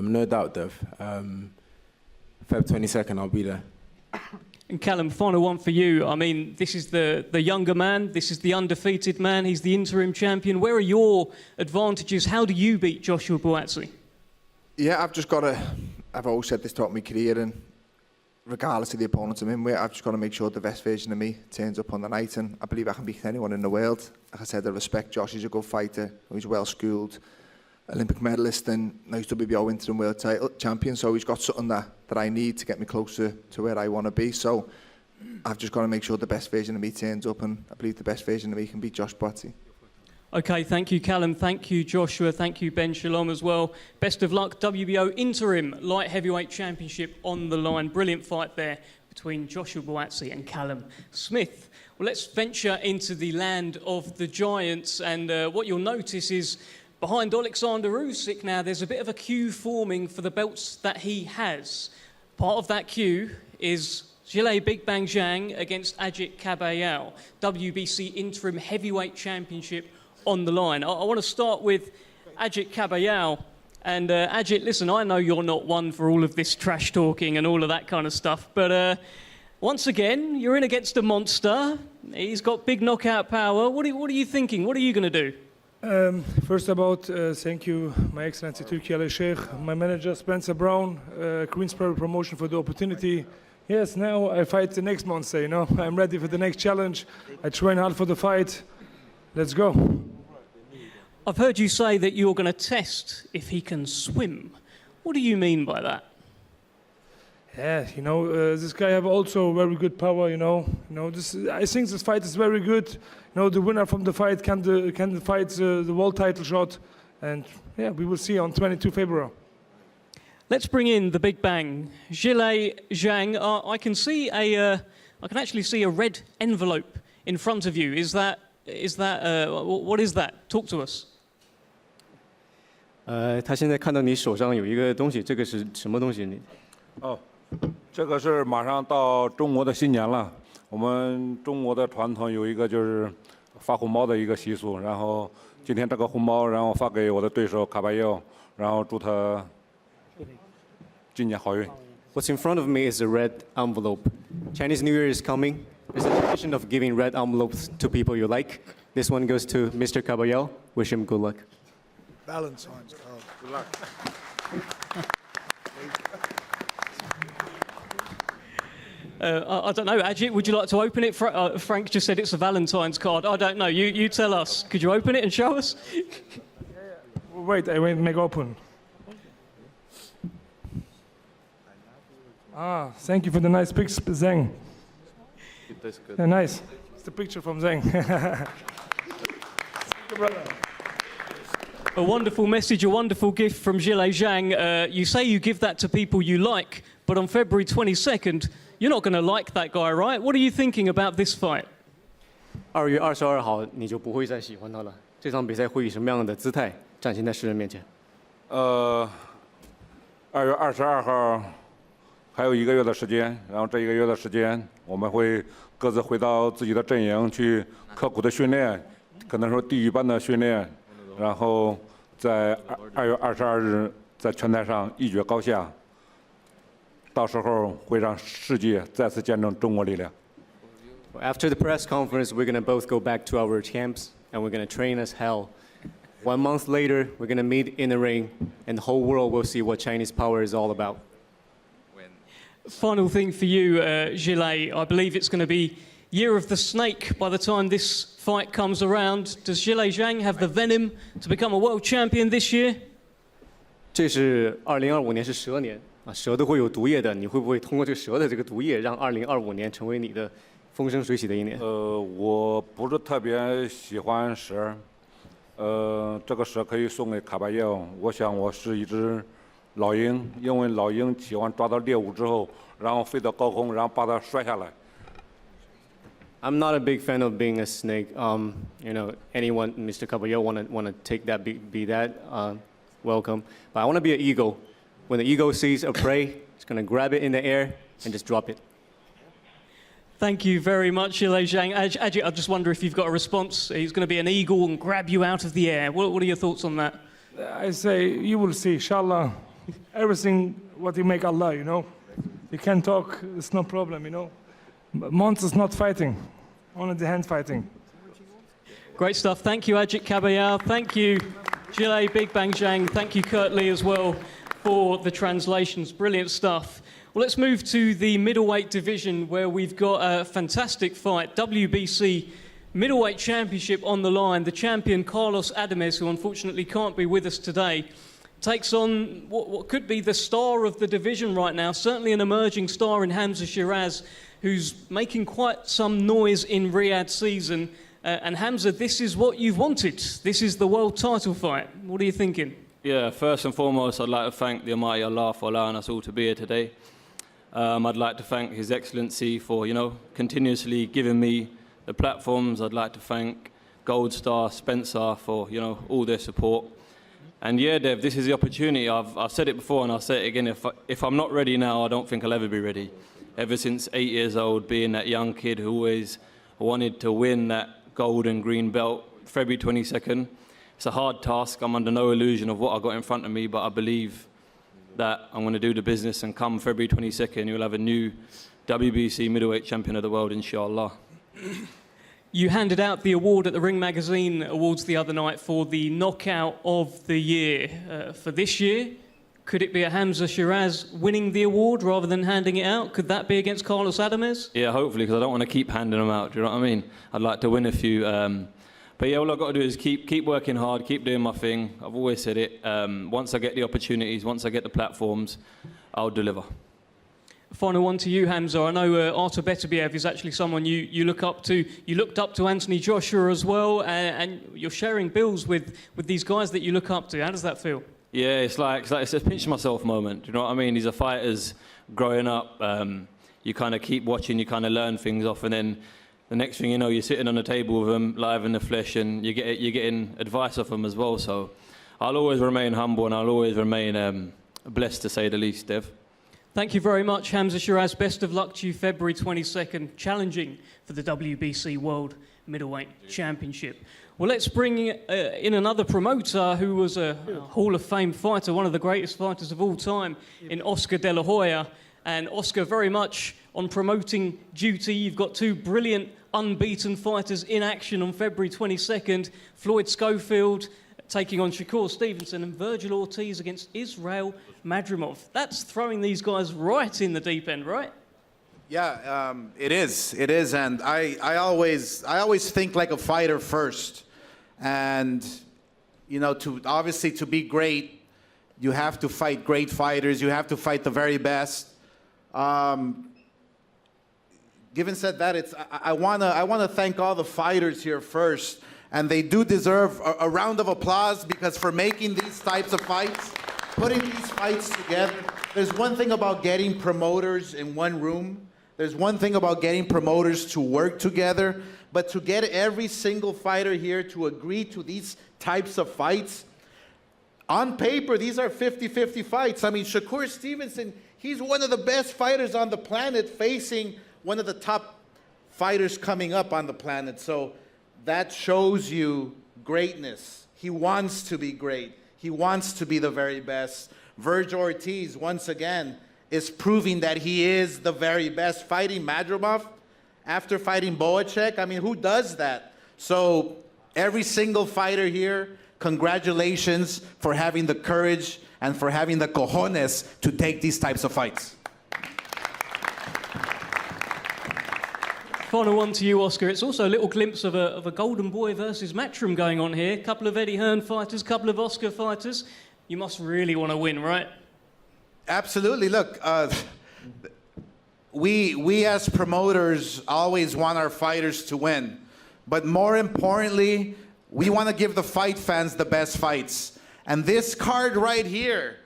No doubt, Dev. Feb 22nd, I'll be there. And Callum, final one for you. I mean, this is the younger man, this is the undefeated man, he's the interim champion. Where are your advantages? How do you beat Joshua Buatsi? Yeah, I've always said this throughout my career, and regardless of the opponents I'm in with, I've just got to make sure the best version of me turns up on the night, and I believe I can beat anyone in the world. Like I said, I respect Josh, he's a good fighter, he's well-schooled, Olympic medalist, and now he's WBO interim world title champion, so he's got something that I need to get me closer to where I want to be. So I've just got to make sure the best version of me turns up, and I believe the best version of me can beat Josh Buatsi. Okay, thank you, Callum. Thank you, Joshua. Thank you, Ben Shalom, as well. Best of luck. WBO interim light heavyweight championship on the line. Brilliant fight there between Joshua Buatsi and Callum Smith. Well, let's venture into the land of the giants, and what you'll notice is behind Alexander Usyk now, there's a bit of a queue forming for the belts that he has. Part of that queue is Zhilei Big Bang Zhang against Ajit Kabayel, WBC interim heavyweight championship on the line. I want to start with Ajit Kabayel. And Ajit, listen, I know you're not one for all of this trash talking and all of that kind of stuff, but once again, you're in against a monster. He's got big knockout power. What are you thinking? What are you going to do? First about, thank you, My Excellency Turki Ali Sheikh, my manager Spencer Brown, Queensbury Promotion for the opportunity. Yes, now I fight the next monster, you know. I'm ready for the next challenge. I train hard for the fight. Let's go. I've heard you say that you're going to test if he can swim. What do you mean by that? Yeah, you know, this guy have also very good power, you know. I think this fight is very good. You know, the winner from the fight can fight the world title shot. And yeah, we will see on 22 February. Let's bring in the Big Bang. Zhilei Zhang, I can actually see a red envelope in front of you. What is that? Talk to us. 他现在看到你手上有一个东西，这个是什么东西？哦，这个是马上到中国的新年了。我们中国的传统有一个就是发红包的一个习俗，然后今天这个红包，然后发给我的对手卡巴佑，然后祝他今年好运。What's in front of me is a red envelope. Chinese New Year is coming. There's a tradition of giving red envelopes to people you like. This one goes to Mr. Caballel. Wish him good luck. Valentine's card. Good luck. I don't know, Ajit, would you like to open it? Frank just said it's a Valentine's card. I don't know. You tell us. Could you open it and show us? Wait, I will make open. Thank you for the nice picture, Zhang. That's good. Yeah, nice. It's the picture from Zhang. A wonderful message, a wonderful gift from Zhilei Zhang. You say you give that to people you like, but on February 22nd, you're not going to like that guy, right? What are you thinking about this fight? 2月22号你就不会再喜欢他了。这场比赛会以什么样的姿态展现在世人面前2月22号还有1个月的时间，然后这1个月的时间，我们会各自回到自己的阵营去刻苦的训练，可能说地狱般的训练，然后在2月22日在拳台上一决高下。到时候会让世界再次见证中国力量。After the press conference, we're going to both go back to our camps and we're going to train as hell. 1 month later, we're going to meet in the ring and the whole world will see what Chinese power is all about. Final thing for you, Zhilei. I believe it's going to be Year of the Snake by the time this fight comes around. Does Zhilei Zhang have the venom to become a world champion this year? 这是2025年是蛇年。蛇都会有毒液的，你会不会通过这个蛇的这个毒液，让2025年成为你的风生水起的一年？我不是特别喜欢蛇，这个蛇可以送给卡巴耶。我想我是一只老鹰，因为老鹰喜欢抓到猎物之后，然后飞到高空，然后把它摔下来。I'm not a big fan of being a snake. You know, anyone, Mr. Caballel, wanna take that, be that, welcome. But I want to be an eagle. When the eagle sees a prey, it's going to grab it in the air and just drop it. Thank you very much, Zhilei Zhang. Ajit, I just wonder if you've got a response. He's going to be an eagle and grab you out of the air. What are your thoughts on that? I say, you will see, inshallah. Everything what you make Allah, you know. You can talk, it's no problem, you know. Monsters not fighting, only the hand fighting. Great stuff. Thank you, Ajit Kabayal. Thank you, Jile Big Bang Zhang. Thank you, Kurt Lee, as well, for the translations. Brilliant stuff. Well, let's move to the middleweight division, where we've got a fantastic fight. WBC Middleweight Championship on the line. The champion, Carlos Adames, who unfortunately can't be with us today, takes on what could be the star of the division right now, certainly an emerging star in Hamza Shiraz, who's making quite some noise in Riyadh season. And Hamza, this is what you've wanted. This is the world title fight. What are you thinking? Yeah, first and foremost, I'd like to thank the Almighty Allah for allowing us all to be here today. I'd like to thank His Excellency for, continuously giving me the platforms. I'd like to thank Gold Star, Spencer for, all their support. And yeah, Dev, this is the opportunity. I've said it before and I'll say it again. If I'm not ready now, I don't think I'll ever be ready. Ever since 8 years old, being that young kid who always wanted to win that gold and green belt, February 22nd. It's a hard task. I'm under no illusion of what I got in front of me, but I believe that I'm going to do the business, and come February 22nd, you'll have a new WBC middleweight champion of the world, inshallah. You handed out the award at the Ring Magazine Awards the other night for the knockout of the year. For this year, could it be a Hamza Shiraz winning the award rather than handing it out? Could that be against Carlos Adames? Yeah, hopefully, because I don't want to keep handing them out. Do you know what I mean? I'd like to win a few. But yeah, all I've got to do is keep working hard, keep doing my thing. I've always said it. Once I get the opportunities, once I get the platforms, I'll deliver. Final one to you, Hamza. I know Artur Beterbiev is actually someone you look up to. You looked up to Anthony Joshua as well, and you're sharing bills with these guys that you look up to. How does that feel? Yeah, it's a pinch myself moment. Do you know what I mean? These are fighters growing up. You kind of keep watching, you kind of learn things off, and then the next thing you know, you're sitting on the table with them live in the flesh, and you're getting advice off them as well. So I'll always remain humble, and I'll always remain blessed, to say the least, Dev. Thank you very much, Hamza Shiraz. Best of luck to you February 22nd, challenging for the WBC World Middleweight Championship. Well, let's bring in another promoter who was a Hall of Fame fighter, one of the greatest fighters of all time, in Oscar De La Hoya. And Oscar, very much on promoting duty. You've got two brilliant unbeaten fighters in action on February 22nd. Floyd Schofield taking on Shakur Stevenson, and Virgil Ortiz against Israel Madrimov. That's throwing these guys right in the deep end, right? Yeah, it is. It is, and I always think like a fighter first, and to be great, you have to fight great fighters. You have to fight the very best. Given said that, I wanna thank all the fighters here first, and they do deserve a round of applause, because for making these types of fights, putting these fights together. There's one thing about getting promoters in one room. There's one thing about getting promoters to work together, but to get every single fighter here to agree to these types of fights, on paper, these are 50-50 fights. I mean, Shakur Stevenson, he's one of the best fighters on the planet, facing one of the top fighters coming up on the planet. So that shows you greatness. He wants to be great. He wants to be the very best. Virgil Ortiz, once again, is proving that he is the very best. Fighting Madrimov after fighting Boacek, I mean, who does that? So every single fighter here, congratulations for having the courage and for having the cojones to take these types of fights. Final one to you, Oscar. It's also a little glimpse of a Golden Boy versus Matchroom going on here. A couple of Eddie Hearn fighters, couple of Oscar fighters. You must really want to win, right? Absolutely. Look, we as promoters always want our fighters to win. But more importantly, we want to give the fight fans the best fights. And this card right here,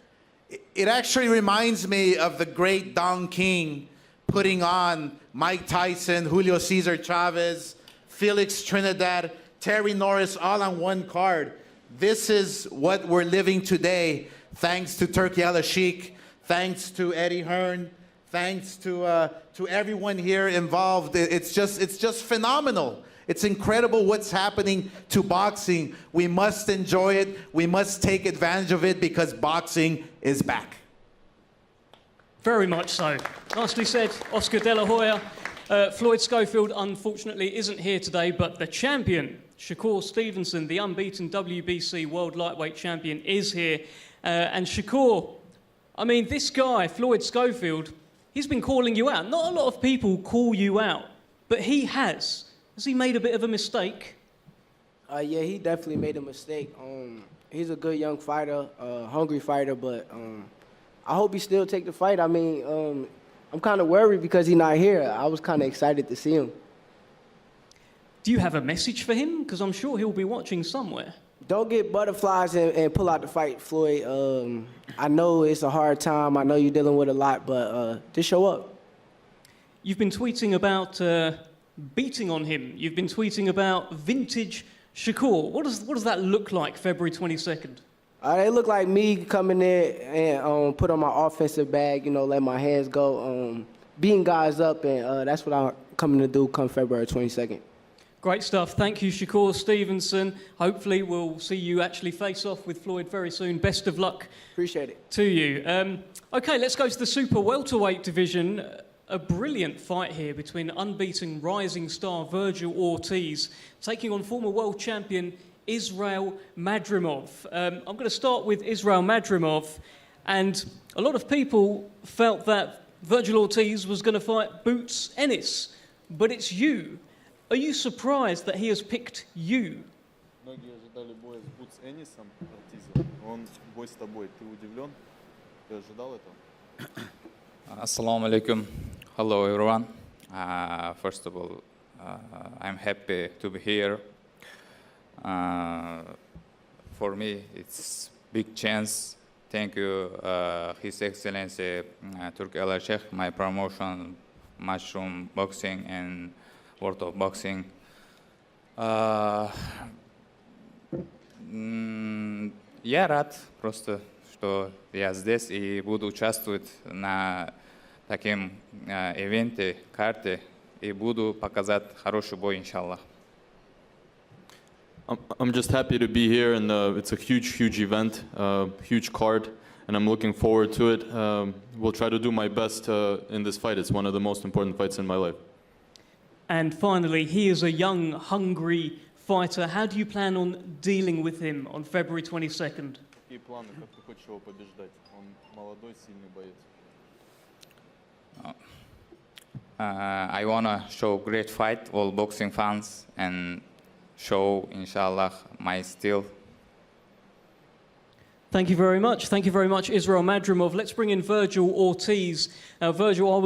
it actually reminds me of the great Don King putting on Mike Tyson, Julio Cesar Chavez, Felix Trinidad, Terry Norris, all on one card. This is what we're living today, thanks to Turki Al-Sheikh, thanks to Eddie Hearn, thanks to everyone here involved. It's just phenomenal. It's incredible what's happening to boxing. We must enjoy it. We must take advantage of it, because boxing is back. Very much so. Nicely said, Oscar De La Hoya. Floyd Schofield, unfortunately, isn't here today, but the champion, Shakur Stevenson, the unbeaten WBC World Lightweight Champion, is here. And Shakur, I mean, this guy, Floyd Schofield, he's been calling you out. Not a lot of people call you out, but he has. Has he made a bit of a mistake? Yeah, he definitely made a mistake. He's a good young fighter, hungry fighter, but I hope he still take the fight. I mean, I'm kind of worried because he's not here. I was kind of excited to see him. Do you have a message for him? Because I'm sure he'll be watching somewhere. Don't get butterflies and pull out the fight, Floyd. I know it's a hard time. I know you're dealing with a lot, but just show up. You've been tweeting about beating on him. You've been tweeting about vintage Shakur. What does that look like, February 22nd? It looked like me coming there and put on my offensive bag, you know, let my hands go, beating guys up, and that's what I'm coming to do come February 22nd. Great stuff. Thank you, Shakur Stevenson. Hopefully we'll see you actually face off with Floyd very soon. Best of luck. Appreciate it. To you. Okay, let's go to the super welterweight division. A brilliant fight here between unbeaten rising star Virgil Ortiz taking on former world champion Israel Madrimov. I'm going to start with Israel Madrimov, and a lot of people felt that Virgil Ortiz was going to fight Boots Ennis, but it's you. Are you surprised that he has picked you? Многие ожидали боя с Бутс Эннисом, Ортизом. Он бой с тобой. Ты удивлен? Ты ожидал этого? Assalamu alaikum. Hello, everyone. First of all, I'm happy to be here. For me, it's big chance. Thank you, His Excellency Turki Al Sheikh, my promotion, Mushroom Boxing and World of Boxing. Я рад просто, что я здесь и буду участвовать на таком ивенте, карте, и буду показать хороший бой, иншаллах. I'm just happy to be here, and it's a huge event, huge card, and I'm looking forward to it. Will try to do my best in this fight. It's one of the most important fights in my life. And finally, he is a young, hungry fighter. How do you plan on dealing with him on February 22nd? Какие планы? Как ты хочешь его побеждать? Он молодой, сильный боец. I want to show great fight, all boxing fans, and show, inshallah, my skill. Thank you very much. Thank you very much, Israel Madrimov. Let's bring in Virgil Ortiz. Virgil, I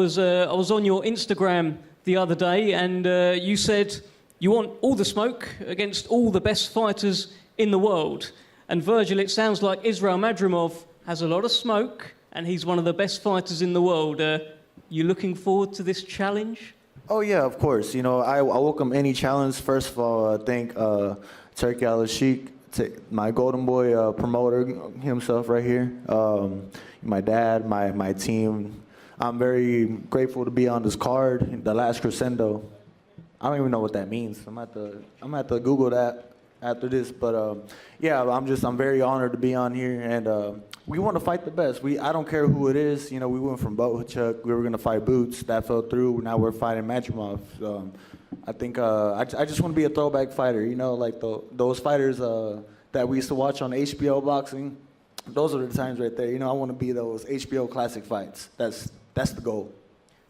was on your Instagram the other day, and you said you want all the smoke against all the best fighters in the world. And Virgil, it sounds like Israel Madrimov has a lot of smoke, and he's one of the best fighters in the world. You looking forward to this challenge? Oh yeah, of course. You know, I welcome any challenge. First of all, thank Turki Al Sheikh, my golden boy promoter himself right here. My dad, my team. I'm very grateful to be on this card, the Last Crescendo. I don't even know what that means. I'm gonna have to Google that after this. But yeah, I'm very honored to be on here, and we want to fight the best. I don't care who it is. You know, we went from Bohachuk. We were gonna fight Boots. That fell through. Now we're fighting Madrimov. I think I just want to be a throwback fighter. You know, like those fighters that we used to watch on HBO boxing. Those are the times right there. You know, I want to be those HBO classic fights. That's the goal.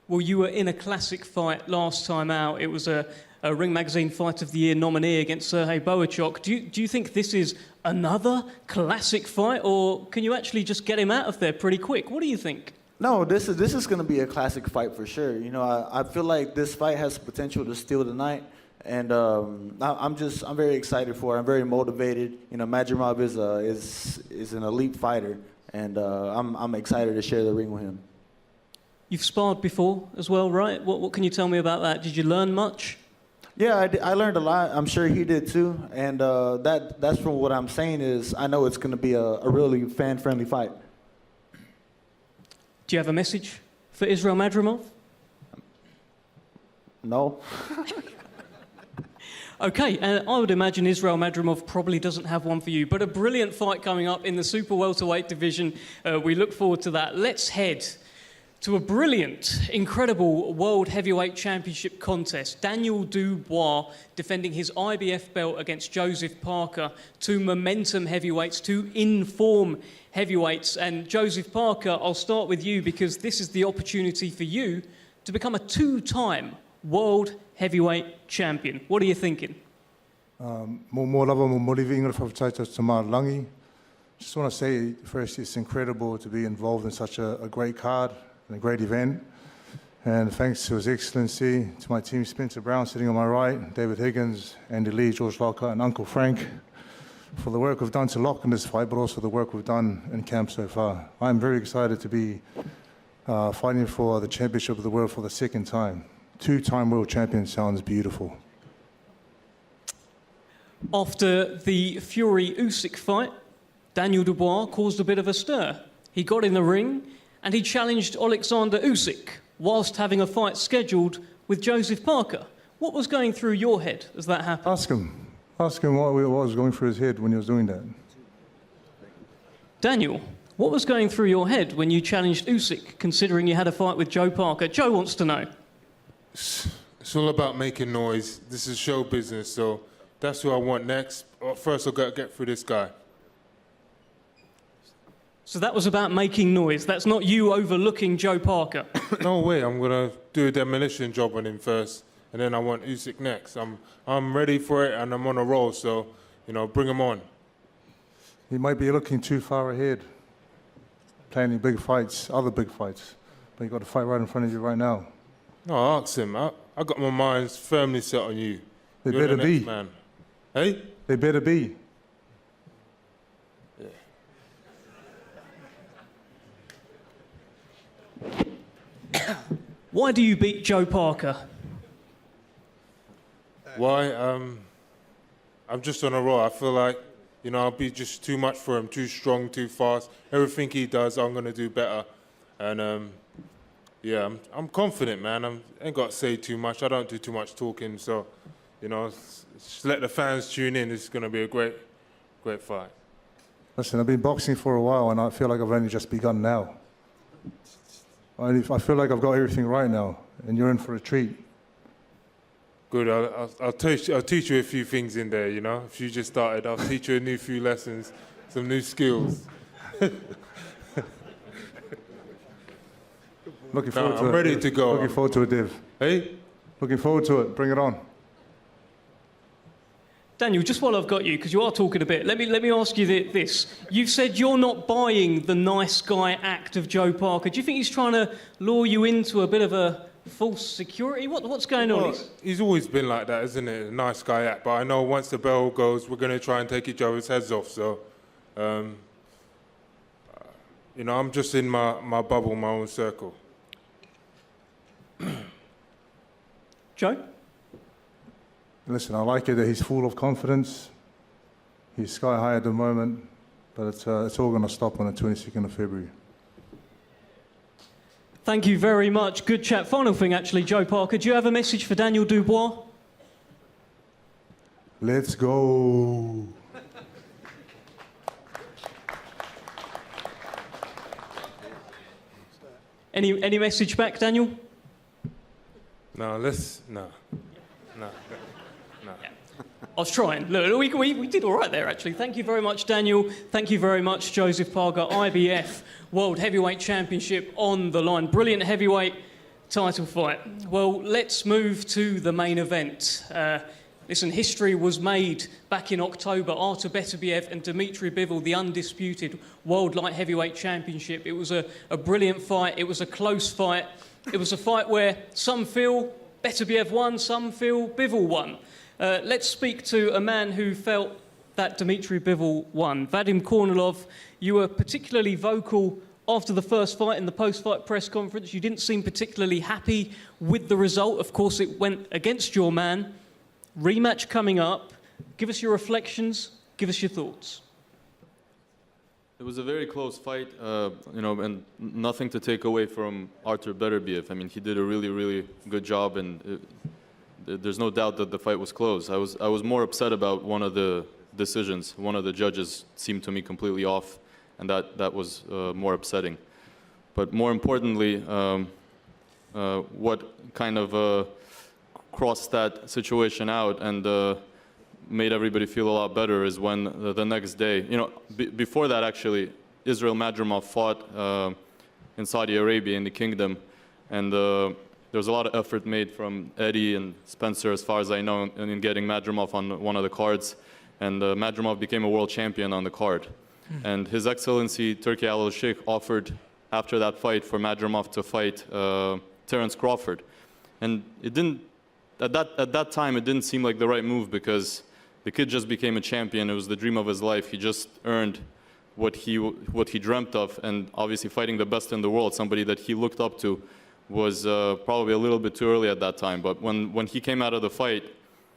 Well, you were in a classic fight last time out. It was a Ring Magazine Fight of the Year nominee against Sergey Bohachuk. Do you think this is another classic fight, or can you actually just get him out of there pretty quick? What do you think? No, this is going to be a classic fight for sure. You know, I feel like this fight has the potential to steal the night, and I'm very excited for it. I'm very motivated. You know, Madrimov is an elite fighter, and I'm excited to share the ring with him. You've sparred before as well, right? What can you tell me about that? Did you learn much? Yeah, I learned a lot. I'm sure he did too. And that's from what I'm saying is I know it's going to be a really fan-friendly fight. Do you have a message for Israel Madrimov? No. Okay, and I would imagine Israel Madrimov probably doesn't have one for you, but a brilliant fight coming up in the super welterweight division. We look forward to that. Let's head To a brilliant, incredible World Heavyweight Championship contest. Daniel Dubois defending his IBF belt against Joseph Parker. Two momentum heavyweights, two in-form heavyweights. And Joseph Parker, I'll start with you because this is the opportunity for you to become a two-time World Heavyweight Champion. What are you thinking? More lava, more motivating for Tamar Langi. Just want to say first, it's incredible to be involved in such a great card and a great event. And thanks to His Excellency, to my team, Spencer Brown sitting on my right, David Higgins, Andy Lee, George Lockhart, and Uncle Frank, for the work we've done to lock in this fight, but also the work we've done in camp so far. I'm very excited to be fighting for the championship of the world for the second time. Two-time world champion sounds beautiful. After the Fury-Usyk fight, Daniel Dubois caused a bit of a stir. He got in the ring and he challenged Alexander Usyk whilst having a fight scheduled with Joseph Parker. What was going through your head as that happened? Ask him what was going through his head when he was doing that. Daniel, what was going through your head when you challenged Usyk, considering you had a fight with Joe Parker? Joe wants to know. It's all about making noise. This is show business, so that's who I want next. First, I've got to get through this guy. So that was about making noise. That's not you overlooking Joe Parker. No way. I'm going to do a demolition job on him first, and then I want Usyk next. I'm ready for it, and I'm on a roll, so, you know, bring him on. He might be looking too far ahead, planning big fights, other big fights, but you've got to fight right in front of you right now. No, ask him. I got my mind firmly set on you. They You're better the be. next man. Hey? They better be. Why do you beat Joe Parker? Why? I'm just on a roll. I feel like, you know, I'll be just too much for him, too strong, too fast. Everything he does, I'm going to do better. And, yeah, I'm confident, man. I ain't got to say too much. I don't do too much talking. So, you know, just let the fans tune in. It's going to be a great fight. Listen, I've been boxing for a while, and I feel like I've only just begun now. I feel like I've got everything right now, and you're in for a treat. Good. I'll teach you a few things in there, you know. If you just started, I'll teach you a few lessons, some new skills. Looking forward to it. I'm ready to go. Looking forward to it, Div. Hey? Looking forward to it. Bring it on. Daniel, just while I've got you, because you are talking a bit, let me ask you this. You've said you're not buying the nice guy act of Joe Parker. Do you think he's trying to lure you into a bit of a false security? What's going on? Well, he's always been like that, isn't it? A nice guy act. But I know once the bell goes, we're going to try and take each other's heads off. So, you know, I'm just in my bubble, my own circle. Joe? Listen, I like it that he's full of confidence. He's sky high at the moment, but it's all going to stop on the 22nd of February. Thank you very much. Good chat. Final thing, actually, Joe Parker. Do you have a message for Daniel Dubois? Let's go. Any message back, Daniel? No. I was trying. Look, we did all right there, actually. Thank you very much, Daniel. Thank you very much, Joseph Parker. IBF World Heavyweight Championship on the line. Brilliant heavyweight title fight. Well, let's move to the main event. Listen, history was made back in October. Artur Beterbiev and Dmitry Bivol, the undisputed World Light Heavyweight Championship. It was a brilliant fight. It was a close fight. It was a fight where some feel Beterbiev won, some feel Bivol won. Let's speak to a man who felt that Dmitry Bivol won. Vadim Kornilov, you were particularly vocal after the first fight in the post-fight press conference. You didn't seem particularly happy with the result. Of course, it went against your man. Rematch coming up. Give us your reflections. Give us your thoughts. It was a very close fight, you know, and nothing to take away from Artur Beterbiev. I mean, he did a really, really good job, and there's no doubt that the fight was close. I was more upset about one of the decisions. One of the judges seemed to me completely off, and that was more upsetting. But more importantly, what kind of crossed that situation out and made everybody feel a lot better is when the next day, before that actually, Israel Madrimov fought in Saudi Arabia in the kingdom, and there was a lot of effort made from Eddie and Spencer, as far as I know, in getting Madrimov on one of the cards, and Madrimov became a world champion on the card. And His Excellency Turki Al-Sheikh offered after that fight for Madrimov to fight Terence Crawford, and it didn't. At that time, it didn't seem like the right move because the kid just became a champion. It was the dream of his life. He just earned what he dreamt of, and obviously fighting the best in the world, somebody that he looked up to, was probably a little bit too early at that time. But when he came out of the fight,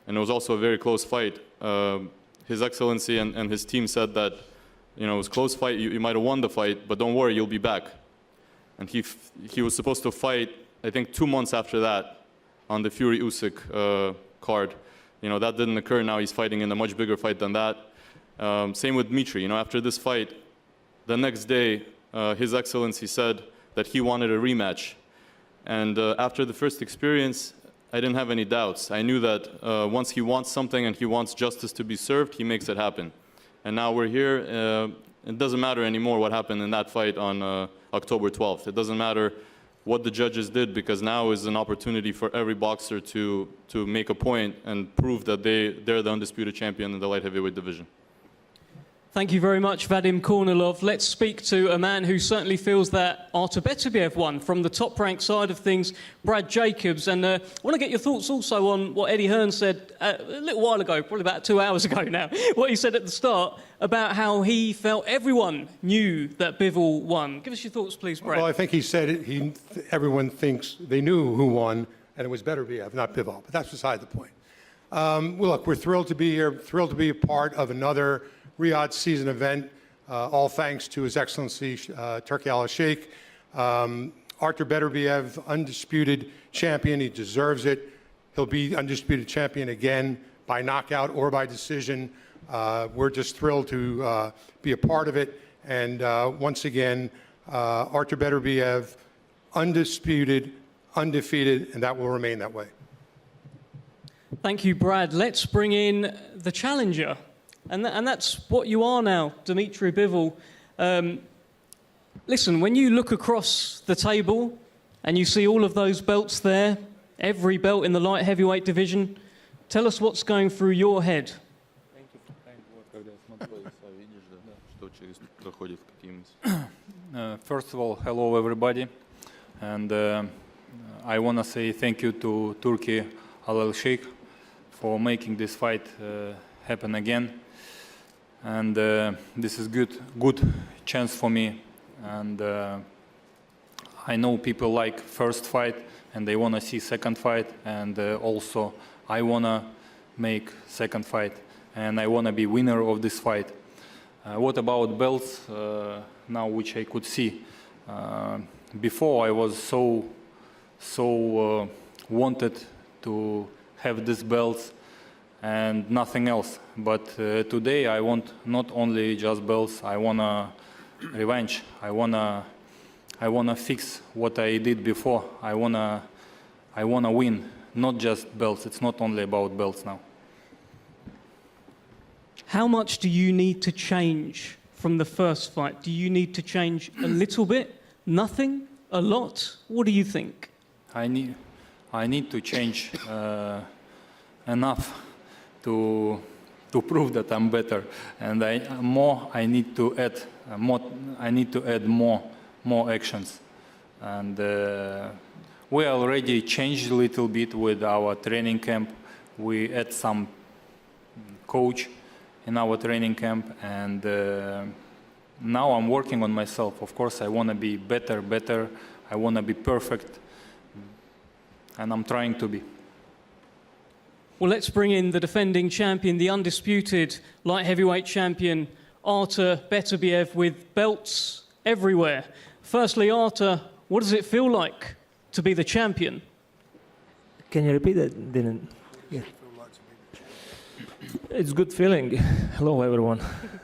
and it was also a very close fight, His Excellency and his team said that, it was a close fight. You might have won the fight, but don't worry, you'll be back. And he was supposed to fight, I think, 2 months after that, on the Fury Usyk card. That didn't occur. Now he's fighting in a much bigger fight than that. Same with Dmitry. After this fight, the next day, His Excellency said that he wanted a rematch. And after the first experience, I didn't have any doubts. I knew that once he wants something and he wants justice to be served, he makes it happen. And now we're here. It doesn't matter anymore what happened in that fight on October 12th. It doesn't matter what the judges did, because now is an opportunity for every boxer to make a point and prove that they're the undisputed champion in the light heavyweight division. Thank you very much, Vadim Kornilov. Let's speak to a man who certainly feels that Artur Beterbiev won from the top-ranked side of things, Brad Jacobs. And I want to get your thoughts also on what Eddie Hearn said a little while ago, probably about 2 hours ago now, what he said at the start about how he felt everyone knew that Bivol won. Give us your thoughts, please, Brad. Well, I think he said it. Everyone thinks they knew who won, and it was Beterbiev, not Bivol. But that's beside the point. Well, look, we're thrilled to be here, thrilled to be a part of another Riyadh season event, all thanks to His Excellency Turki Al-Sheikh. Artur Beterbiev, undisputed champion. He deserves it. He'll be undisputed champion again by knockout or by decision. We're just thrilled to be a part of it. And once again, Artur Beterbiev, undisputed, undefeated, and that will remain that way. Thank you, Brad. Let's bring in the challenger. And that's what you are now, Dmitry Bivol. Listen, when you look across the table and you see all of those belts there, every belt in the light heavyweight division, tell us what's going through your head. First of all, hello everybody. And I want to say thank you to Turki Al-Sheikh for making this fight happen again. And this is good chance for me. And I know people like first fight and they want to see second fight. And also I want to make second fight. And I want to be winner of this fight. What about belts now, which I could see? Before I was so wanted to have these belts and nothing else. But today I want not only just belts. I wanna revenge. I wanna fix what I did before. I wanna win, not just belts. It's not only about belts now. How much do you need to change from the first fight? Do you need to change a little bit? Nothing? A lot? What do you think? I need to change enough to prove that I'm better, and I need to add more. I need to add more actions, and we already changed a little bit with our training camp. We add some coach in our training camp, and now I'm working on myself. Of course, I want to be better. I want to be perfect, and I'm trying to be. Well, let's bring in the defending champion, the undisputed light heavyweight champion, Artur Beterbiev, with belts everywhere. Firstly, Artur, what does it feel like to be the champion? Can you repeat that? Didn't. Yeah. It's a good feeling. Hello, everyone.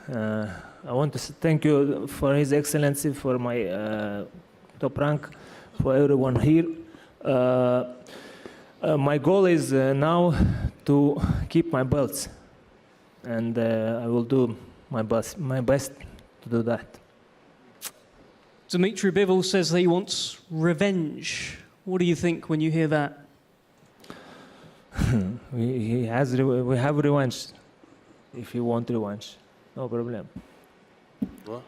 I want to thank you for His Excellency for my top rank for everyone here. My goal is now to keep my belts, and I will do my best to do that. Dmitry Bivol says he wants revenge. What do you think when you hear that? we have revenge. If you want revenge, no problem. What?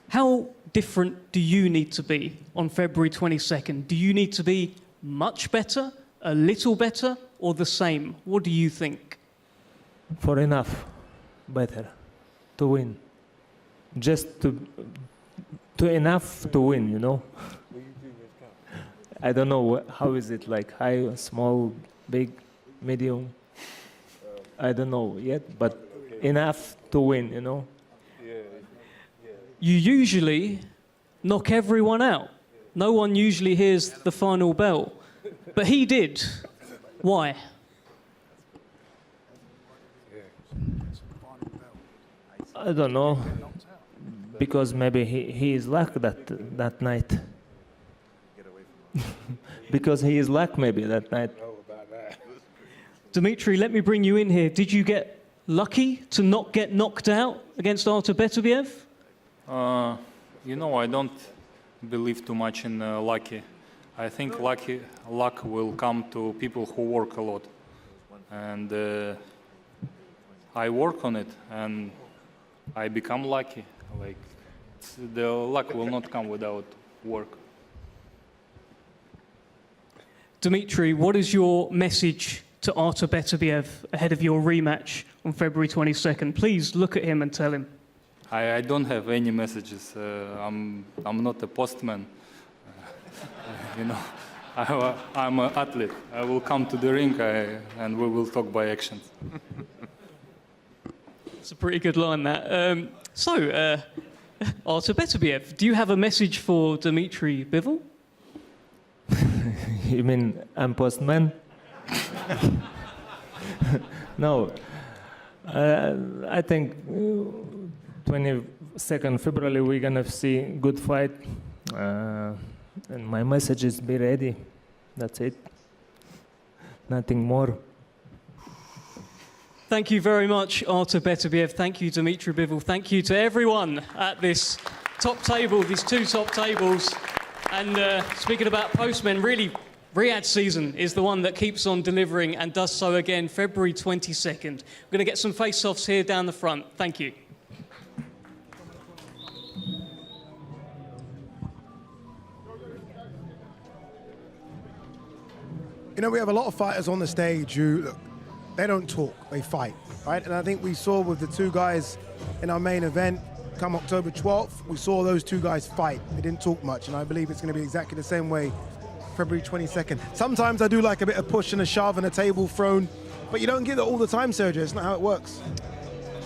How different do you need to be on February 22nd? Do you need to be much better, a little better, or the same? What do you think? For enough better to win. Just to enough to win, you know. I don't know how is it, like high, small, big, medium. I don't know yet, but enough to win, you know. You usually knock everyone out. No one usually hears the final bell, but he did. Why? I don't know, because maybe he is luck that night. Because he is luck maybe that night. Dmitry, let me bring you in here. Did you get lucky to not get knocked out against Artur Beterbiev? You know, I don't believe too much in lucky. I think luck will come to people who work a lot. And I work on it, and I become lucky. Like, the luck will not come without work. Dmitry, what is your message to Artur Beterbiev ahead of your rematch on February 22nd? Please look at him and tell him. I don't have any messages. I'm not a postman. You know, I'm an athlete. I will come to the ring and we will talk by actions. It's a pretty good line, that. Artur Beterbiev, do you have a message for Dmitry Bivol? You mean I'm postman? No. I think 22nd February we're gonna see good fight. And my message is be ready. That's it. Nothing more. Thank you very much, Artur Beterbiev. Thank you, Dmitry Bivol. Thank you to everyone at this top table, these two top tables. And speaking about postmen, really, Riyadh season is the one that keeps on delivering and does so again February 22nd. We're going to get some face-offs here down the front. Thank you. You know, we have a lot of fighters on the stage who, look, they don't talk, they fight, right? And I think we saw with the two guys in our main event, come October 12th, we saw those two guys fight. They didn't talk much, and I believe it's going to be exactly the same way February 22nd. Sometimes I do like a bit of push and a shove and a table thrown, but you don't get it all the time, Sergio. It's not how it works.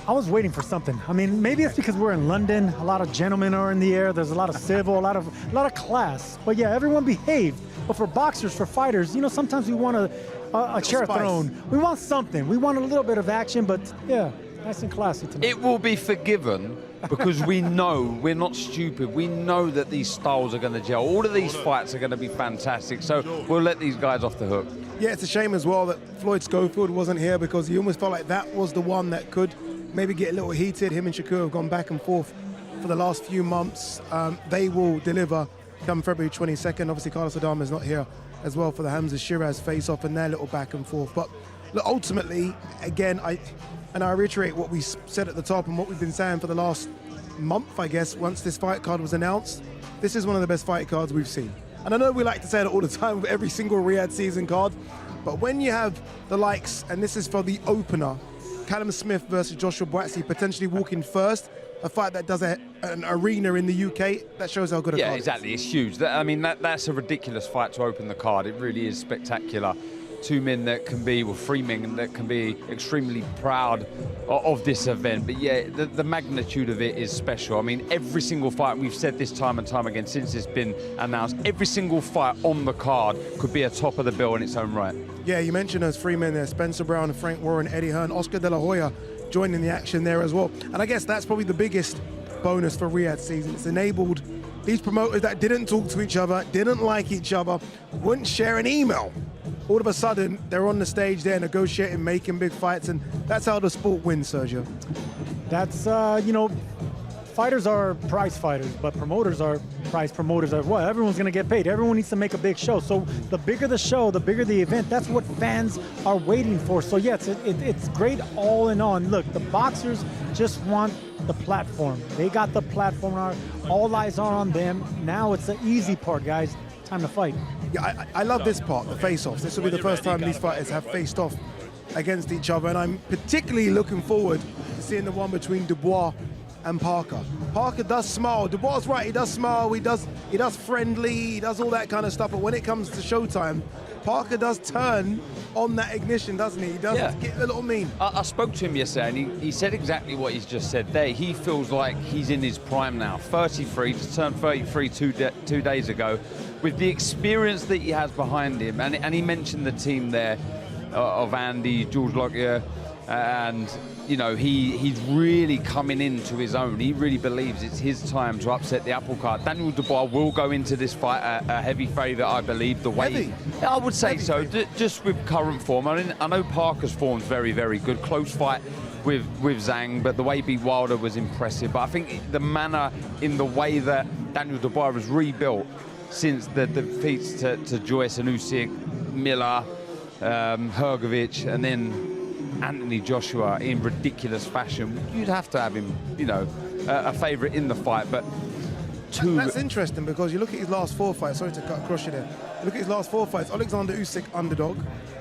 I was waiting for something. I mean, maybe it's because we're in London. A lot of gentlemen are in the air. There's a lot of civil, a lot of class. But yeah, everyone behaved. But for boxers, for fighters, you know, sometimes we want a chair thrown. We want something. We want a little bit of action. But yeah, nice and classy tonight. It will be forgiven because we know, we're not stupid. We know that these styles are going to gel. All of these fights are going to be fantastic. So we'll let these guys off the hook. Yeah, it's a shame as well that Floyd Schofield wasn't here, because he almost felt like that was the one that could maybe get a little heated. Him and Shakur have gone back and forth for the last few months. They will deliver come February 22nd. Obviously, Carlos Adama is not here as well for the Hamza Shiraz face-off and their little back and forth. But look, ultimately, again, I reiterate what we said at the top and what we've been saying for the last month, I guess, once this fight card was announced. This is one of the best fight cards we've seen. And I know we like to say that all the time with every single Riyadh season card, but when you have the likes, and this is for the opener, Callum Smith versus Joshua Buatsi potentially walking first, a fight that does an arena in the UK, that shows how good a card Yeah, exactly. It's huge. I mean, that's a ridiculous fight to open the card. It really is spectacular. Two men that can be, well, three men that can be extremely proud of this event. But yeah, the magnitude of it is special. I mean, every single fight, we've said this time and time again since it's been announced, every single fight on the card could be a top of the bill in its own right. Yeah, you mentioned those three men there, Spencer Brown, Frank Warren, Eddie Hearn, Oscar De La Hoya joining the action there as well. And I guess that's probably the biggest bonus for Riyadh season. It's enabled these promoters that didn't talk to each other, didn't like each other, wouldn't share an email. All of a sudden, they're on the stage, they're negotiating, making big fights, and that's how the sport wins, Sergio. That's, you know, fighters are prize fighters, but promoters are prize promoters as well. Everyone's going to get paid. Everyone needs to make a big show. So the bigger the show, the bigger the event, that's what fans are waiting for. So yes, it's great all in all. And look, the boxers just want the platform. They got the platform. All eyes are on them. Now it's the easy part, guys. Time to fight. Yeah, I love this part, the face-offs. This will be the first time these fighters have faced off against each other, and I'm particularly looking forward to seeing the one between Dubois and Parker. Parker does smile. Dubois is right. He does smile. He does friendly. He does all that kind of stuff. But when it comes to showtime, Parker does turn on that ignition, doesn't he? He does get a little mean. I spoke to him yesterday, and he said exactly what he's just said there. He feels like he's in his prime now. 33, just turned 33 two days ago. With the experience that he has behind him, and he mentioned the team there of Andy, George Lockyer, and you know, he's really coming into his own. He really believes it's his time to upset the apple cart. Daniel Dubois will go into this fight a heavy favourite, I believe. The way heavy. I would say so, just with current form. I know Parker's form's very, very good. Close fight with Zhang, but the way he beat Wilder was impressive. But I think the manner in the way that Daniel Dubois was rebuilt since the defeats to Joyce and Usyk, Miller, Hrgovic, and then Anthony Joshua in ridiculous fashion, you'd have to have him, you know, a favourite in the fight. But that's interesting because you look at his last 4 fights. Sorry to cut across you there. Look at his last 4 fights. Alexander Usyk underdog.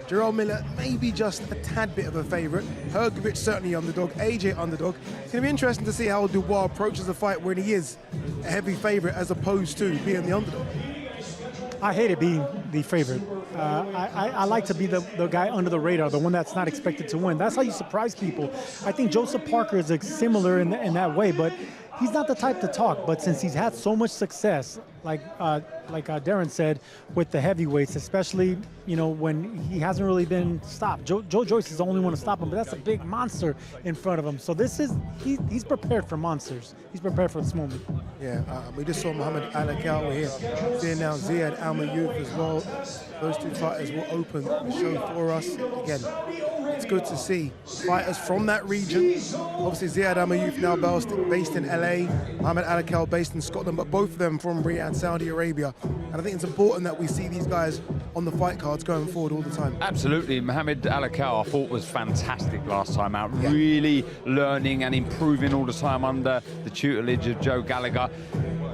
Jarrell Miller maybe just a tad bit of a favourite. Hrgovic certainly underdog. AJ underdog. It's going to be interesting to see how Dubois approaches the fight when he is a heavy favourite as opposed to being the underdog. I hate it being the favorite. I like to be the guy under the radar, the one that's not expected to win. That's how you surprise people. I think Joseph Parker is similar in that way, but he's not the type to talk. But since he's had so much success, like Darren said, with the heavyweights, especially, you know, when he hasn't really been stopped. Joe Joyce is the only one to stop him, but that's a big monster in front of him. So he's prepared for monsters. He's prepared for this moment. Yeah, we just saw Muhammad Alakal here. Seeing now Ziad Al-Mayouf as well. Those two fighters will open the show for us. Again, it's good to see fighters from that region. Obviously, Ziad Al-Mayouf now based in LA, Muhammad Alakal based in Scotland, but both of them from Riyadh, Saudi Arabia. And I think it's important that we see these guys on the fight cards going forward all the time. Absolutely. Mohamed Alakal, I thought, was fantastic last time out. Yeah. Really learning and improving all the time under the tutelage of Joe Gallagher.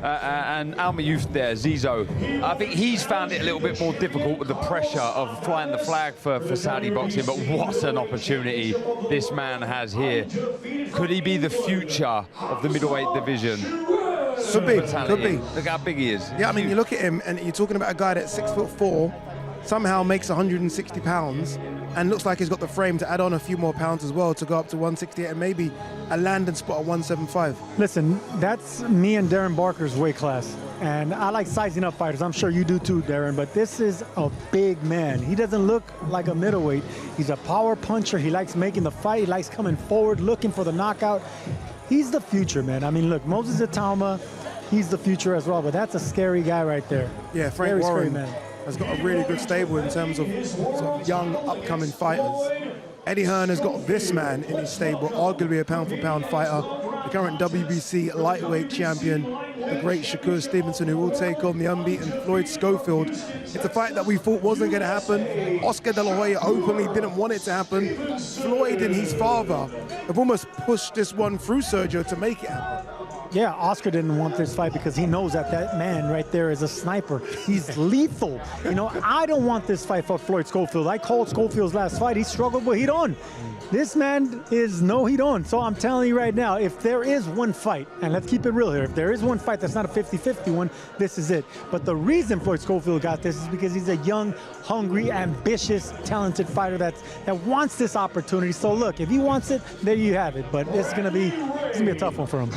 And Al-Mayouf there, Zizo, I think he's found it a little bit more difficult with the pressure of flying the flag for Saudi boxing, but what an opportunity this man has here. Could he be the future of the middleweight division? Could be. Look how big he is. Yeah, I mean, you look at him and you're talking about a guy that's 6'4", somehow makes 160 pounds, and looks like he's got the frame to add on a few more pounds as well to go up to 168 and maybe a landing spot at 175. Listen, that's me and Darren Barker's weight class. And I like sizing up fighters. I'm sure you do too, Darren, but this is a big man. He doesn't look like a middleweight. He's a power puncher. He likes making the fight. He likes coming forward, looking for the knockout. He's the future, man. I mean, look, Moses Itauma, he's the future as well, but that's a scary guy right there. Yeah, Frank Warren man. has got a really good stable in terms of sort of young, upcoming fighters. Eddie Hearn has got this man in his stable, arguably a pound-for-pound fighter, the current WBC lightweight champion, the great Shakur Stevenson, who will take on the unbeaten Floyd Schofield. It's a fight that we thought wasn't going to happen. Oscar De La Hoya openly didn't want it to happen. Floyd and his father have almost pushed this one through Sergio to make it happen. Yeah, Oscar didn't want this fight because he knows that man right there is a sniper. He's lethal. You know, I don't want this fight for Floyd Schofield. I called Schofield's last fight. He struggled with heat on. This man is no heat on. So I'm telling you right now, if there is one fight, and let's keep it real here, if there is one fight that's not a 50-50 one, this is it. But the reason Floyd Schofield got this is because he's a young, hungry, ambitious, talented fighter that wants this opportunity. So look, if he wants it, there you have it. But it's gonna be a tough one for him.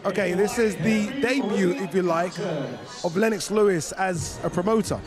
Okay, this is the debut, if you like, of Lennox Lewis as a promoter.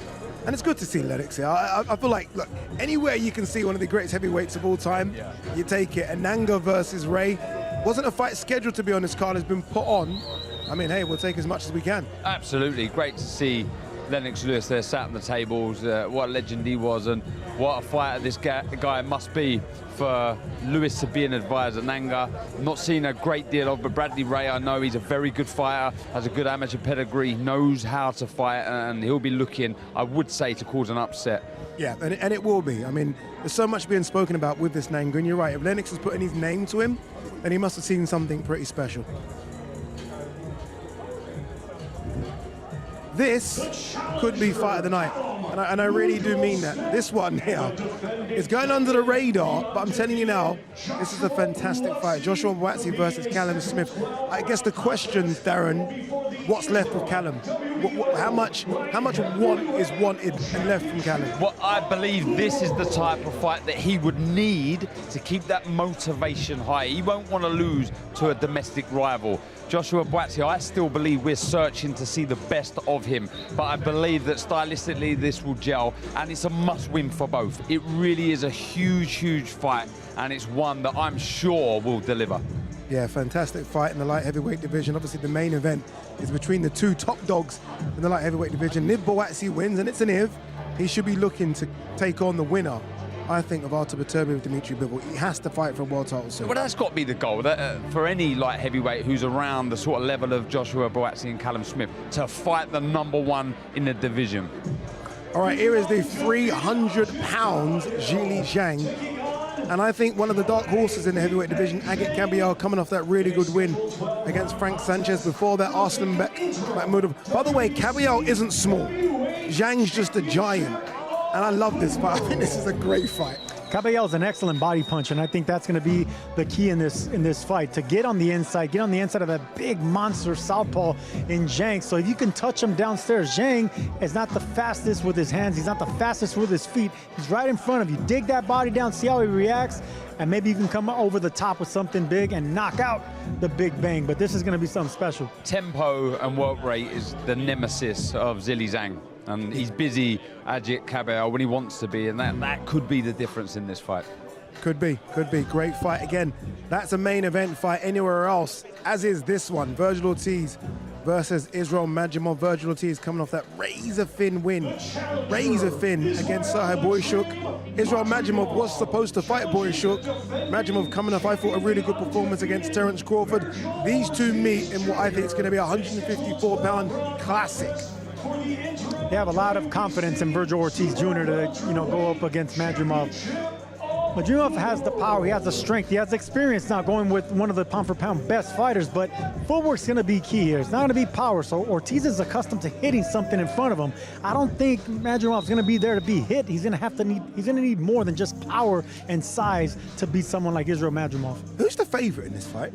And it's good to see Lennox here. I feel like, look, anywhere you can see one of the greatest heavyweights of all time, you take it. Ananga versus Ray. wasn't a fight scheduled to be on this card, has been put on. I mean, hey, we'll take as much as we can. Absolutely, great to see Lennox Lewis there sat on the tables, what a legend he was, and what a fighter this guy must be for Lewis to be an advisor. Nanga, not seen a great deal of, but Bradley Ray, I know he's a very good fighter, has a good amateur pedigree, knows how to fight, and he'll be looking, I would say, to cause an upset. Yeah, and it will be. I mean, there's so much being spoken about with this Nanga, and you're right, if Lennox is putting his name to him, then he must have seen something pretty special. This could be fight of the night, and I really do mean that. This one here is going under the radar, but I'm telling you now, this is a fantastic fight. Joshua Buatsi versus Callum Smith. I guess the question, Darren, what's left of Callum? How much want is wanted and left from Callum? Well, I believe this is the type of fight that he would need to keep that motivation high. He won't want to lose to a domestic rival. Joshua Buatsi, I still believe we're searching to see the best of him, but I believe that stylistically this will gel, and it's a must-win for both. It really is a huge, huge fight, and it's one that I'm sure will deliver. Yeah, fantastic fight in the light heavyweight division. Obviously, the main event is between the two top dogs in the light heavyweight division. Niv Buatsi wins, and it's an Niv. He should be looking to take on the winner, I think, of Artur Beterbiev with Dimitri Bivol. He has to fight for a world title soon. Well, that's got to be the goal. For any light heavyweight who's around the sort of level of Joshua Buatsi and Callum Smith, to fight the #1 in the division. All right, here is the 300-pound Zhilei Zhang. And I think one of the dark horses in the heavyweight division, Agit Kabayel, coming off that really good win against Frank Sanchez. Before that, Arslanbek Makhmudov. By the way, Kabayel isn't small. Zhang's just a giant. And I love this fight. I think this is a great fight. Kabayel's an excellent body punch, and I think that's going to be the key in this fight, to get on the inside of that big monster southpaw in Zhang. So if you can touch him downstairs, Zhang is not the fastest with his hands. He's not the fastest with his feet. He's right in front of you. Dig that body down, see how he reacts, and maybe you can come over the top with something big and knock out the big bang. But this is going to be something special. Tempo and work rate is the nemesis of Zhilei Zhang. And he's busy, Agit Kabayel, when he wants to be, and that could be the difference in this fight. Could be. Great fight. Again, that's a main event fight anywhere else, as is this one. Virgil Ortiz versus Israel Madrimov. Virgil Ortiz coming off that razor-thin win. Razor-thin against Serhii Boychuk. Israel Madrimov was supposed to fight Boychuk. Madrimov coming off, I thought, a really good performance against Terence Crawford. These two meet in what I think is going to be a 154-pound classic. They have a lot of confidence in Virgil Ortiz Jr. to, go up against Madrimov. Madrimov has the power, he has the strength, he has the experience now going with one of the pound-for-pound best fighters, but footwork's going to be key here. It's not going to be power, so Ortiz is accustomed to hitting something in front of him. I don't think Madrimov's going to be there to be hit. He's going to need more than just power and size to beat someone like Israel Madrimov. Who's the favorite in this fight?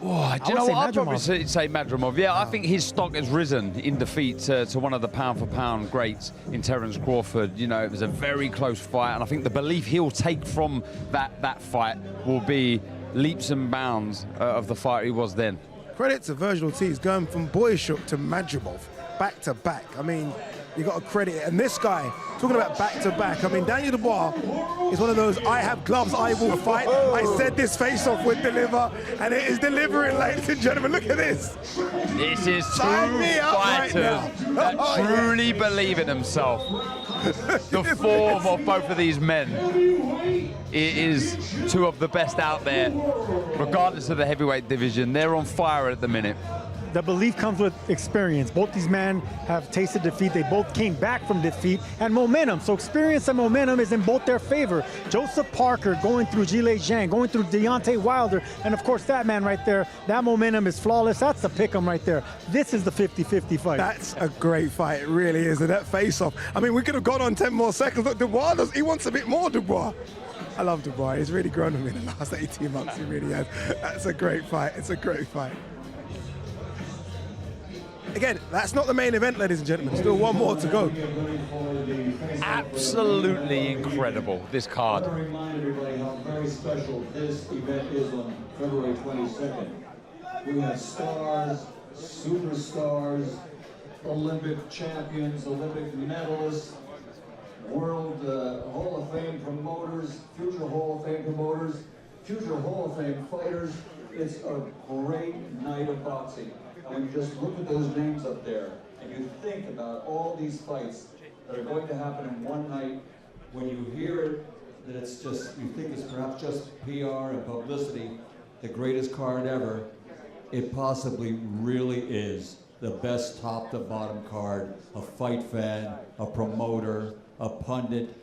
Oh, do you know what? I'd probably say Madrimov. Yeah, I think his stock has risen in defeat to one of the pound-for-pound greats in Terence Crawford. It was a very close fight, and I think the belief he'll take from that fight will be leaps and bounds of the fight he was then. Credit to Virgil Ortiz going from Boychuk to Madrimov, back to back. I mean, you got to credit it. And this guy, talking about back to back, I mean, Daniel Dubois is one of those, I have gloves, I will fight. I said this face-off would deliver, and it is delivering, ladies and gentlemen. Look at this. This is two fighters that truly believe in themselves. The form of both of these men, it is two of the best out there, regardless of the heavyweight division. They're on fire at the minute. The belief comes with experience. Both these men have tasted defeat. They both came back from defeat, and momentum. So experience and momentum is in both their favor. Joseph Parker going through Zhilei Zhang, going through Deontay Wilder, and of course that man right there, that momentum is flawless. That's the pick-em right there. This is the 50-50 fight. That's a great fight, it really is, and that face-off. I mean, we could have gone on 10 more seconds. Look, Dubois, he wants a bit more, Dubois. I love Dubois. He's really grown on me in the last 18 months. He really has. That's a great fight. It's a great fight. Again, that's not the main event, ladies and gentlemen. Still one more to go. Absolutely incredible, this card. I want to remind everybody how very special this event is on February 22nd. We have stars, superstars, Olympic champions, Olympic medalists, World Hall of Fame promoters, future Hall of Fame promoters, future Hall of Fame fighters. It's a great night of boxing. When you just look at those names up there and you think about all these fights that are going to happen in one night, when you hear it, that it's just, you think it's perhaps just PR and publicity, the greatest card ever, it possibly really is the best top to bottom card a fight fan, a promoter, a pundit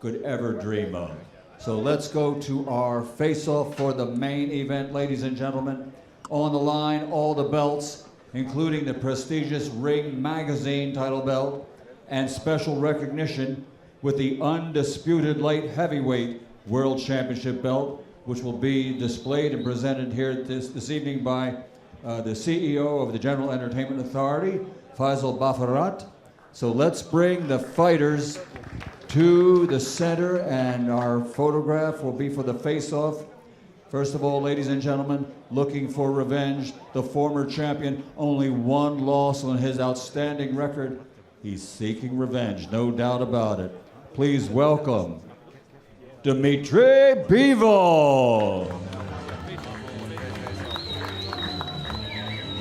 could ever dream of. So let's go to our face-off for the main event, ladies and gentlemen. On the line, all the belts, including the prestigious Ring Magazine title belt and special recognition with the undisputed light heavyweight world championship belt, which will be displayed and presented here this evening by the CEO of the General Entertainment Authority, Faisal Bafarat. So let's bring the fighters to the center, and our photograph will be for the face-off. First of all, ladies and gentlemen, looking for revenge, the former champion, only one loss on his outstanding record. He's seeking revenge, no doubt about it. Please welcome Dmitry Bivol.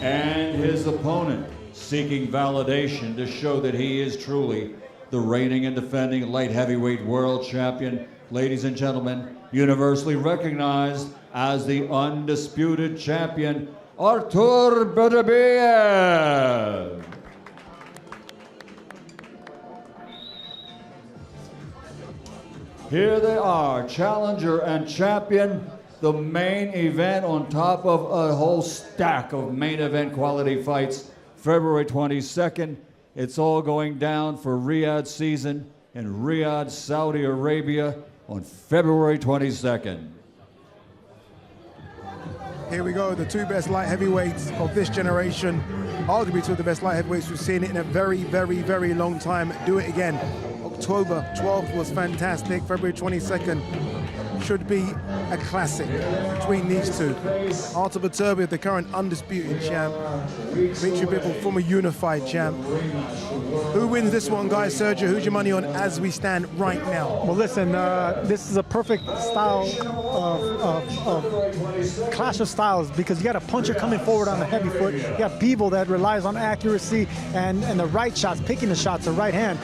And his opponent, seeking validation to show that he is truly the reigning and defending light heavyweight world champion. Ladies and gentlemen, universally recognized as the undisputed champion, Artur Beterbiev. Here they are, challenger and champion, the main event on top of a whole stack of main event quality fights, February 22nd. It's all going down for Riyadh season in Riyadh, Saudi Arabia on February 22nd. Here we go, the two best light heavyweights of this generation. Arguably two of the best light heavyweights we've seen it in a very, very, very long time. Do it again. October 12th was fantastic. February 22nd should be a classic between these two. Artur Beterbiev, the current undisputed champ. Dmitry Bivol, former unified champ. Who wins this one, guys? Sergio, who's your money on as we stand right now? Well, listen, this is a perfect style of clash of styles, because you got a puncher coming forward on the heavy foot. You got Bivol that relies on accuracy and the right shots, picking the shots, the right hand.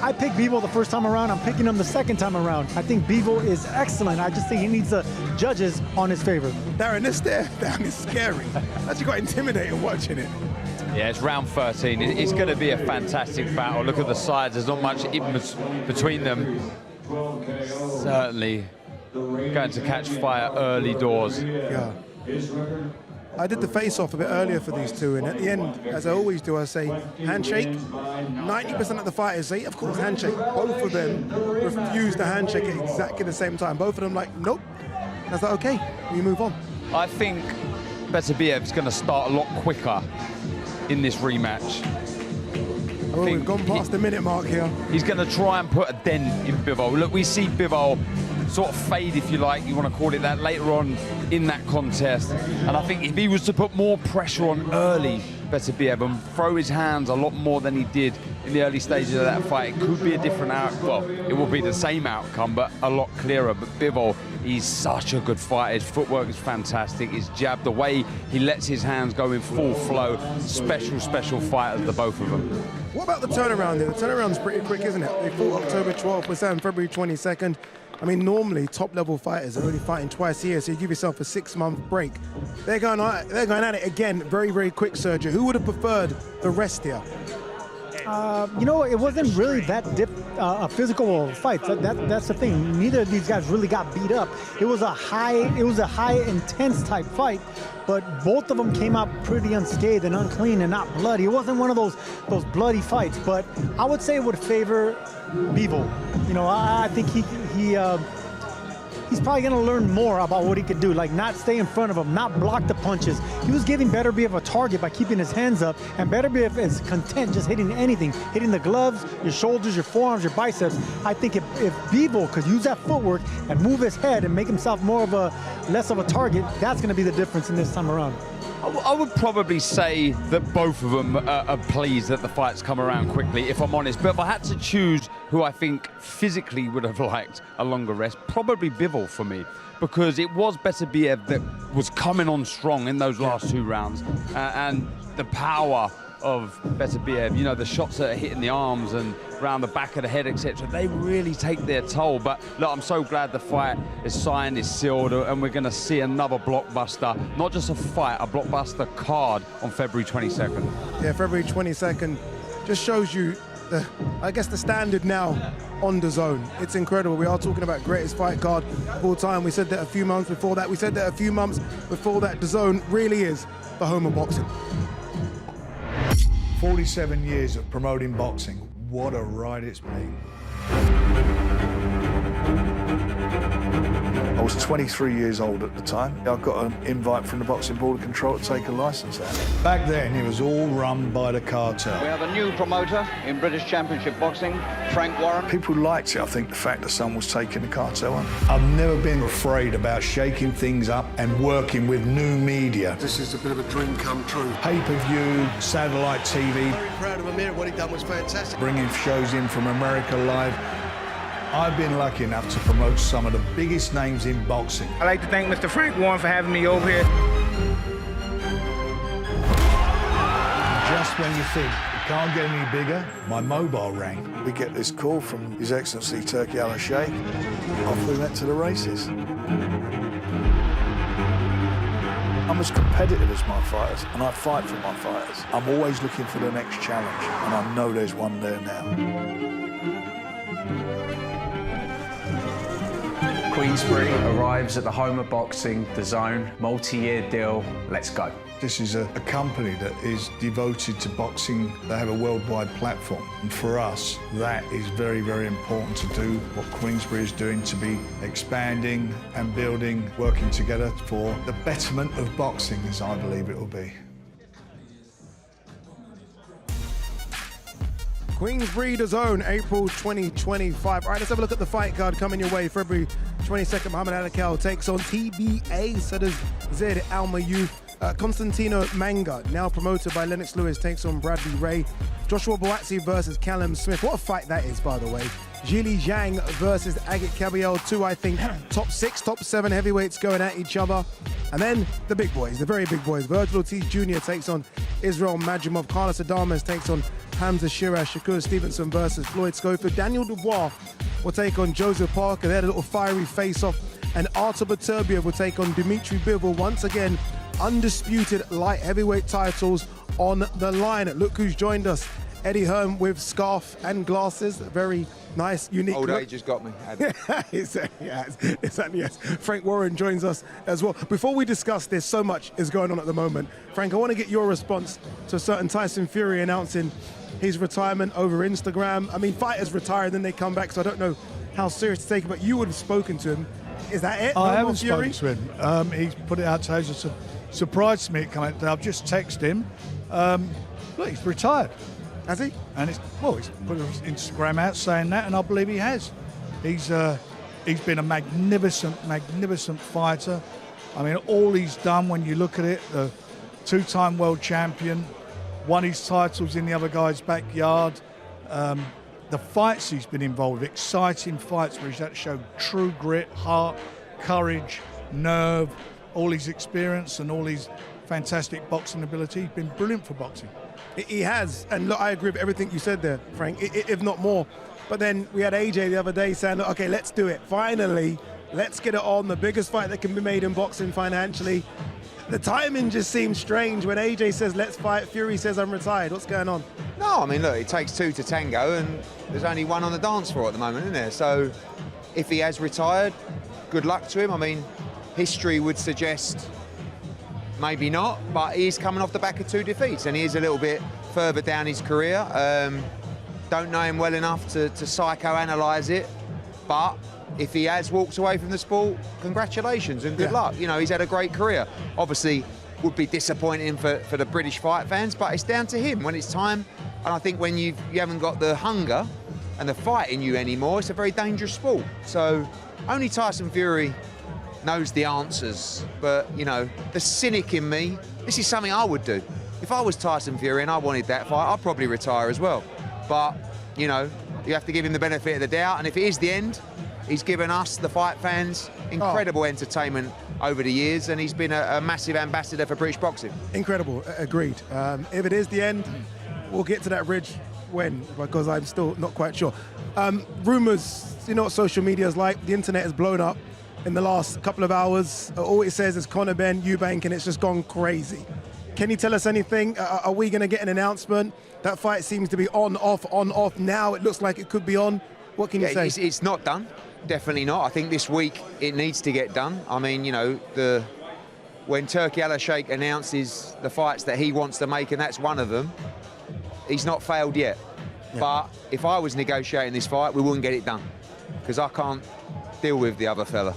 I picked Bivol the first time around. I'm picking him the second time around. I think Bivol is excellent. I just think he needs the judges on his favor. Darren, this stare down is scary. Actually got intimidated watching it. Yeah, it's round 13. It's going to be a fantastic battle. Look at the sides. There's not much in between them. Certainly going to catch fire early doors. Yeah. I did the face-off a bit earlier for these two, and at the end, as I always do, I say handshake. 90% of the fighters say, of course, handshake. Both of them refuse the handshake at exactly the same time. Both of them like, nope. I was like, okay, we move on. I think Beterbiev is going to start a lot quicker in this rematch. Well, we've gone past the minute mark here. He's going to try and put a dent in Bivol. Look, we see Bivol sort of fade, if you like, you want to call it that, later on in that contest. And I think if he was to put more pressure on early Beterbiev and throw his hands a lot more than he did in the early stages of that fight, it could be a different outcome. Well, it will be the same outcome, but a lot clearer. But Bivol, he's such a good fighter. His footwork is fantastic. His jab, the way he lets his hands go in full flow. Special fighters, the both of them. What about the turnaround here? The turnaround's pretty quick, isn't it? They fought October 12th, we're saying February 22nd. I mean, normally top-level fighters are only fighting twice a year, so you give yourself a 6-month break. They're going at it again, very, very quick, Sergio. Who would have preferred the rest here? You know, it wasn't really that a physical fight. That's the thing. Neither of these guys really got beat up. It was a high intense type fight, but both of them came out pretty unscathed and unclean and not bloody. It wasn't one of those bloody fights, but I would say it would favor Bivol. You know, I think he's probably going to learn more about what he could do, like not stay in front of him, not block the punches. He was giving Beterbiev a target by keeping his hands up, and Beterbiev is content just hitting anything, hitting the gloves, your shoulders, your forearms, your biceps. I think if Bivol could use that footwork and move his head and make himself less of a target, that's going to be the difference in this time around. I would probably say that both of them are pleased that the fight's come around quickly, if I'm honest. But if I had to choose who I think physically would have liked a longer rest, probably Bivol for me. Because it was Beterbiev that was coming on strong in those last 2 rounds. And the power of Beterbiev, you know, the shots that are hitting the arms and around the back of the head, etc., they really take their toll. But look, I'm so glad the fight is signed, is sealed, and we're going to see another blockbuster, not just a fight, a blockbuster card on February 22nd. Yeah, February 22nd just shows you, I guess, the standard now on the zone. It's incredible. We are talking about greatest fight card of all time. We said that a few months before that. We said that a few months before that. The zone really is the home of boxing. 47 years of promoting boxing. What a ride it's been. I was 23 years old at the time. I got an invite from the Boxing Board of Control to take a license out. Back then, it was all run by the cartel. We have a new promoter in British Championship Boxing, Frank Warren. People liked it, I think, the fact that someone was taking the cartel on. I've never been afraid about shaking things up and working with new media. This is a bit of a dream come true. Pay-per-view, satellite TV. Very proud of Amir. What he done was fantastic. Bringing shows in from America Live. I've been lucky enough to promote some of the biggest names in boxing. I'd like to thank Mr. Frank Warren for having me over here. Just when you think it can't get any bigger, my mobile rang. We get this call from His Excellency Turki Al-Sheikh. Off we went to the races. I'm as competitive as my fighters, and I fight for my fighters. I'm always looking for the next challenge, and I know there's one there now. Queensbury arrives at the home of boxing, the Zone, multi-year deal, let's go. This is a company that is devoted to boxing. They have a worldwide platform. And for us, that is very, very important to do what Queensbury is doing, to be expanding and building, working together for the betterment of boxing, as I believe it will be. Queensbury, the Zone, April 2025. All right, let's have a look at the fight card coming your way. February 22nd, Muhammad Alakal takes on TBA, Sadaz Zaid Al-Mayouth. Constantino Manga, now promoted by Lennox Lewis, takes on Bradley Ray. Joshua Boatsi versus Callum Smith. What a fight that is, by the way. Jili Zhang versus Agit Kabayel. 2, I think, top 6, top 7 heavyweights going at each other. And then the big boys, the very big boys. Virgil Ortiz Jr. takes on Israel Majumov. Carlos Adames takes on Hamza Shiraz. Shakur Stevenson versus Floyd Schofield. Daniel Dubois will take on Joseph Parker. They had a little fiery face-off. And Artur Beterbiev will take on Dmitry Bivol. Once again, undisputed light heavyweight titles on the line. Look who's joined us. Eddie Hearn with scarf and glasses. Very nice, unique Old look. age has got me. Exactly, yes. Frank Warren joins us as well. Before we discuss this, so much is going on at the moment. Frank, I want to get your response to a certain Tyson Fury announcing his retirement over Instagram. I mean, fighters retire, then they come back, so I don't know how serious to take it, but you would have spoken to him. Is that it? I haven't spoken to him. He's put it out today. It's a surprise to me. I've just texted him. Look, he's retired. Has he? And he's put his Instagram out saying that, and I believe he has. He's been a magnificent fighter. I mean, all he's done, when you look at it, the 2-time world champion, won his titles in the other guy's backyard. The fights he's been involved with, exciting fights where he's had to show true grit, heart, courage, nerve, all his experience and all his fantastic boxing ability. He's been brilliant for boxing. He has, and look, I agree with everything you said there, Frank, if not more. But then we had AJ the other day saying, look, okay, let's do it. Finally, let's get it on. The biggest fight that can be made in boxing financially. The timing just seems strange when AJ says, let's fight. Fury says, I'm retired. What's going on? No, I mean, look, it takes 2 to tango, and there's only one on the dance floor at the moment, isn't there? So if he has retired, good luck to him. I mean, history would suggest maybe not, but he's coming off the back of 2 defeats, and he is a little bit further down his career. Don't know him well enough to psychoanalyse it, but if he has walked away from the sport, congratulations and good luck. You know, he's had a great career. Obviously, would be disappointing for the British fight fans, but it's down to him when it's time. And I think when you haven't got the hunger and the fight in you anymore, it's a very dangerous sport. So only Tyson Fury knows the answers, but you know, the cynic in me This is something I would do. If I was Tyson Fury and I wanted that fight, I'd probably retire as well. But, you know, you have to give him the benefit of the doubt. And if it is the end, he's given us, the fight fans, incredible entertainment over the years, and he's been a massive ambassador for British boxing. Incredible, agreed. If it is the end, we'll get to that bridge when, because I'm still not quite sure. Rumours, you know what social media is like. The internet has blown up in the last couple of hours. All it says is Conor Benn, Eubank, and it's just gone crazy. Can you tell us anything? Are we going to get an announcement? That fight seems to be on, off. Now it looks like it could be on. What can you say? It's not done. Definitely not. I think this week it needs to get done. I mean, you know, when Turki Al-Sheikh announces the fights that he wants to make, and that's one of them, he's not failed yet. Yeah. But if I was negotiating this fight, we wouldn't get it done, because I can't deal with the other fella.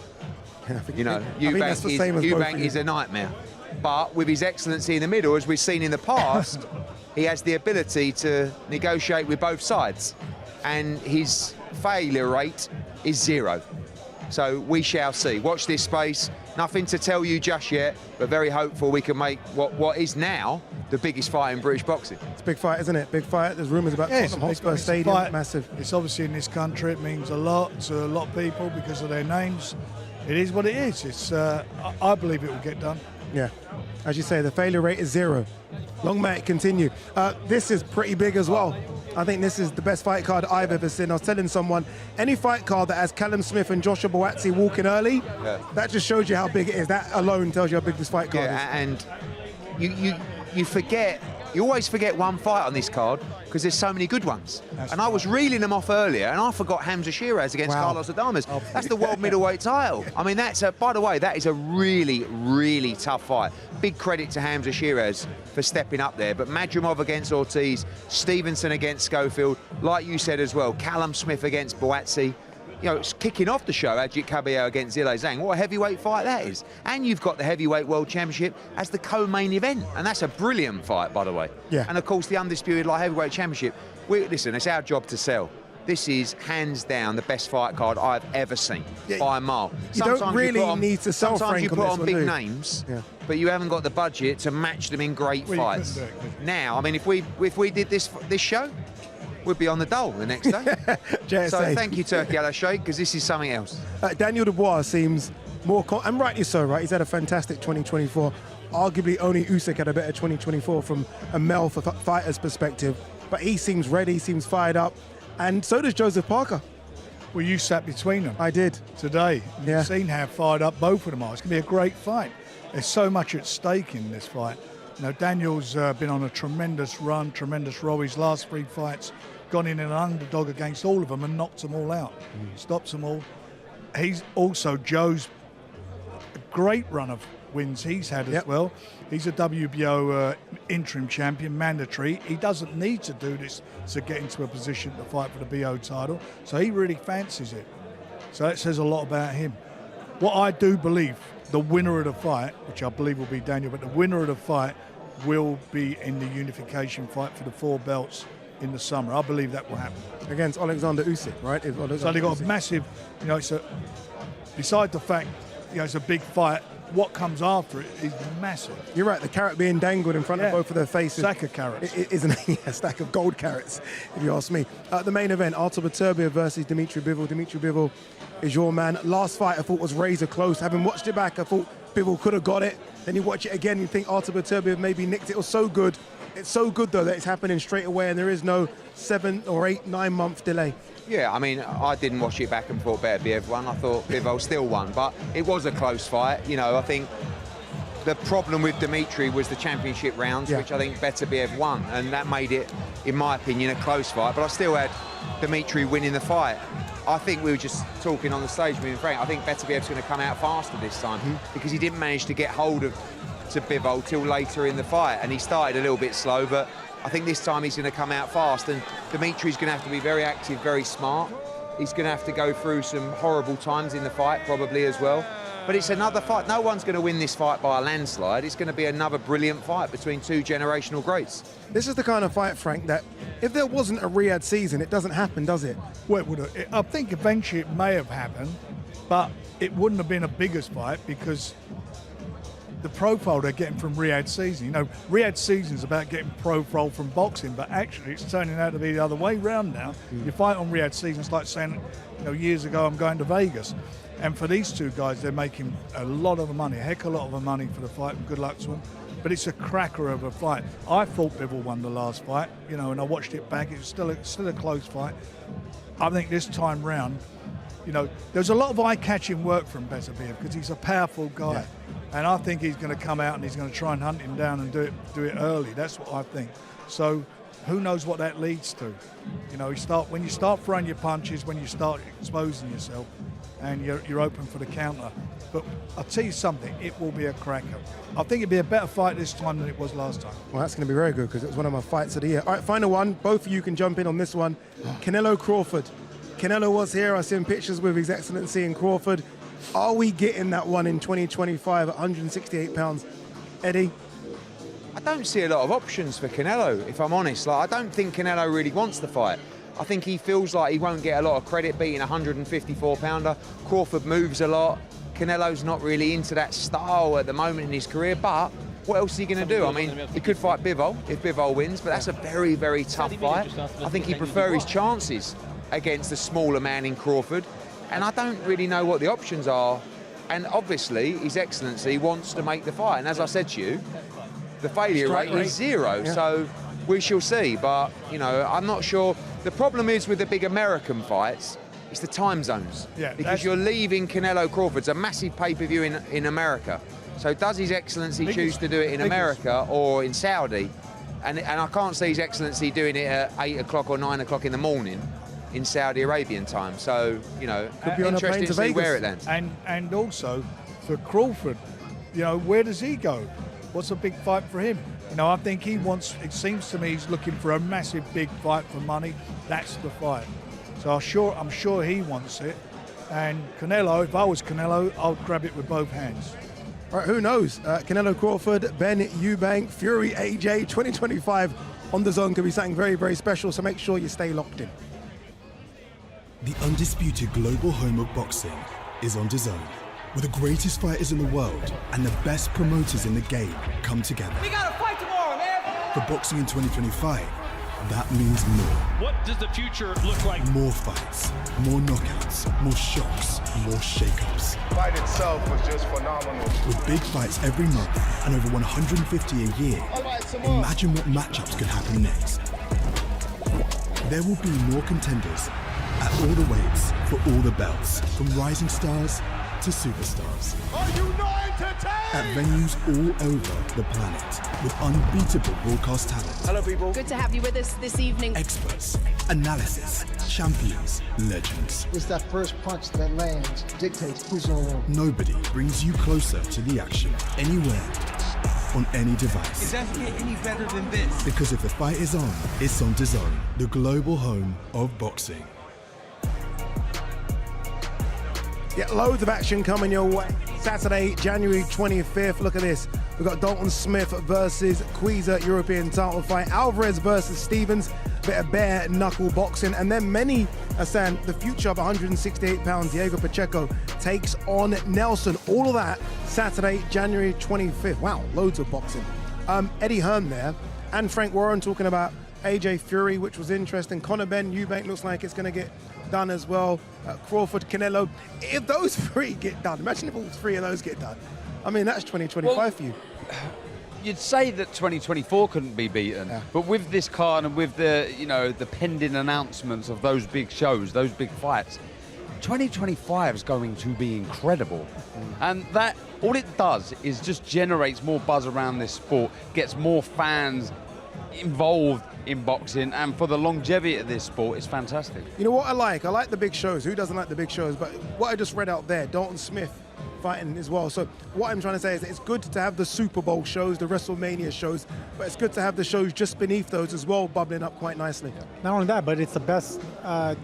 You know, Eubank is a nightmare. But with his excellency in the middle, as we've seen in the past, he has the ability to negotiate with both sides, and his failure rate is 0. So we shall see. Watch this space. Nothing to tell you just yet, but very hopeful we can make what is now the biggest fight in British boxing. It's a big fight, isn't it? Big fight. There's rumours about Tottenham Hotspur Stadium. Massive. It's obviously in this country. It means a lot to a lot of people because of their names. It is what it is. It's. I believe it will get done. Yeah. As you say, the failure rate is 0. Long may it continue. This is pretty big as well. I think this is the best fight card I've ever seen. I was telling someone, any fight card that has Callum Smith and Joshua Buatsi walking early, that just shows you how big it is. That alone tells you how big this fight card is. And you forget, you always forget one fight on this card because there's so many good ones. I was reeling them off earlier, and I forgot Hamza Shiraz against Carlos Adames. That's the world middleweight title. I mean, by the way, that is a really, really tough fight. Big credit to Hamza Shiraz for stepping up there. But Madrimov against Ortiz, Stevenson against Schofield, like you said as well, Callum Smith against Buatsi. You know, it's kicking off the show, Ajit Caballero against Zhilei Zhang. What a heavyweight fight that is. And you've got the heavyweight world championship as the co-main event. And that's a brilliant fight, by the way. Yeah. And of course, the undisputed light heavyweight championship. Listen, it's our job to sell. This is hands down the best fight card I've ever seen by a mile. You don't really need to sell Sometimes Frank you put on big names, but you haven't got the budget to match them in great fights. Now, I mean, if we did this show, we'd be on the dole the next day. So thank you, Turki Al-Sheikh, because this is something else. Daniel Dubois seems more, and rightly so, right? He's had a fantastic 2024. Arguably, only Usyk had a better 2024 from a male fighter's perspective. But he seems ready, seems fired up, and so does Joseph Parker. Well, you sat between them. I did. Today. You've seen how fired up both of them are. It's going to be a great fight. There's so much at stake in this fight. You know, Daniel's been on a tremendous run, tremendous roll. His last 3 fights, gone in an underdog against all of them and knocked them all out. Stops them all. He's also Joe's great run of wins he's had as well. He's a WBO interim champion, mandatory. He doesn't need to do this to get into a position to fight for the BO title. So he really fancies it. So that says a lot about him. What I do believe, the winner of the fight, which I believe will be Daniel, but the winner of the fight will be in the unification fight for the 4 belts in the summer. I believe that will happen. Against Alexander Usyk, right? So they got a massive, you know, beside the fact, you know, it's a big fight, what comes after it is massive. You're right, the carrot being dangled in front of both of their faces. Stack of carrots. Isn't it? A stack of gold carrots, if you ask me. The main event, Artur Beterbiev versus Dimitri Bivol. Dimitri Bivol is your man. Last fight I thought was razor close. Having watched it back, I thought Bivol could have got it. Then you watch it again, you think Artur Beterbiev maybe nicked it. It was so good. It's so good, though, that it's happening straight away and there is no 7 or 8, 9 month delay. Yeah, I mean, I didn't watch it back and thought Beterbiev won. I thought Bivol still won, but it was a close fight. You know, I think the problem with Dimitri was the championship rounds, which I think Beterbiev won, and that made it, in my opinion, a close fight. But I still had Dimitri winning the fight. I think we were just talking on the stage with me and Frank. I think Beterbiev's going to come out faster this time because he didn't manage to get hold of Bivol till later in the fight, and he started a little bit slow, but I think this time he's going to come out fast, and Dimitri's going to have to be very active, very smart. He's going to have to go through some horrible times in the fight, probably as well. But it's another fight. No one's going to win this fight by a landslide. It's going to be another brilliant fight between 2 generational greats. This is the kind of fight, Frank, that if there wasn't a Riyadh season, it doesn't happen, does it? Well, I think eventually it may have happened, but it wouldn't have been a biggest fight because the profile they're getting from Riyadh season. You know, Riyadh season is about getting profile from boxing, but actually it's turning out to be the other way round now. You fight on Riyadh season, it's like saying, you know, years ago I'm going to Vegas. And for these two guys, they're making a lot of the money, a heck of a lot of the money for the fight, and good luck to them. But it's a cracker of a fight. I thought Bivol won the last fight, you know, and I watched it back. It's still a close fight. I think this time round, you know, there's a lot of eye-catching work from Beterbiev because he's a powerful guy. Yeah. And I think he's going to come out and he's going to try and hunt him down and do it early. That's what I think. So who knows what that leads to? You know, when you start throwing your punches, when you start exposing yourself, and you're open for the counter. But I'll tell you something, it will be a cracker. I think it'll be a better fight this time than it was last time. Well, that's going to be very good because it was one of my fights of the year. All right, final one. Both of you can jump in on this one. Canelo Crawford. Canelo was here. I seen pictures with His Excellency in Crawford. Are we getting that one in 2025 at 168 pounds? Eddie? I don't see a lot of options for Canelo, if I'm honest. Like, I don't think Canelo really wants the fight. I think he feels like he won't get a lot of credit beating a 154-pounder. Crawford moves a lot. Canelo's not really into that style at the moment in his career, but what else is he going to do? I mean, he could fight Bivol if Bivol wins, but that's a very, very tough fight. I think he'd prefer his chances against the smaller man in Crawford, and I don't really know what the options are. And obviously, His Excellency wants to make the fight, and as I said to you, the failure rate is 0, so we shall see. But, you know, I'm not sure. The problem is with the big American fights, it's the time zones. Yeah, because you're leaving Canelo Crawford's a massive pay-per-view in America. So does His Excellency choose to do it in America or in Saudi? And I can't see His Excellency doing it at 8 o'clock or 9 o'clock in the morning in Saudi Arabian time. So, you know, could be on a plane interesting to to see Vegas. where it lands. And also, for Crawford, you know, where does he go? What's a big fight for him? You know, I think he wants, it seems to me he's looking for a massive big fight for money. That's the fight. So I'm sure he wants it. And Canelo, if I was Canelo, I'd grab it with both hands. All right, who knows? Canelo Crawford, Ben Eubank, Fury AJ, 2025 on the zone could be something very, very special. So make sure you stay locked in. The undisputed global home of boxing is on DAZN, where the greatest fighters in the world and the best promoters in the game come together. We got a fight tomorrow, man! For boxing in 2025, that means more. What does the future look like? More fights, more knockouts, more shocks, more shakeups. The fight itself was just phenomenal. With big fights every month and over 150 a year, imagine what matchups could happen next. There will be more contenders at all the weights for all the belts, from rising stars to superstars. Are you not entertained? At venues all over the planet with unbeatable broadcast talent. Hello, people. Good to have you with us this evening. Experts, analysis, champions, legends. It's that first punch that lands dictates who's going to win. Nobody brings you closer to the action anywhere, on any device. Is that any better than this? Because if the fight is on, it's on DAZN, the global home of boxing. Yeah, loads of action coming your way. Saturday, January 25th. Look at this. We've got Dalton Smith versus Quiza European title fight. Alvarez versus Stevens. Bit of bare knuckle boxing. And then many are saying the future of 168 pounds, Diego Pacheco takes on Nelson. All of that Saturday, January 25th. Wow, loads of boxing. Eddie Hearn there and Frank Warren talking about AJ Fury, which was interesting. Conor Ben Eubank looks like it's going to get done as well. Crawford, Canelo. If those three get done, imagine if all three of those get done. I mean, that's 2025 for you. You'd say that 2024 couldn't be beaten, but with this card and with the, you know, the pending announcements of those big shows, those big fights, 2025 is going to be incredible. And that, all it does is just generates more buzz around this sport, gets more fans involved in boxing, and for the longevity of this sport, it's fantastic. You know what I like? I like the big shows. Who doesn't like the big shows? But what I just read out there, Dalton Smith fighting as well. So what I'm trying to say is that it's good to have the Super Bowl shows, the WrestleMania shows, but it's good to have the shows just beneath those as well, bubbling up quite nicely. Not only that, but it's the best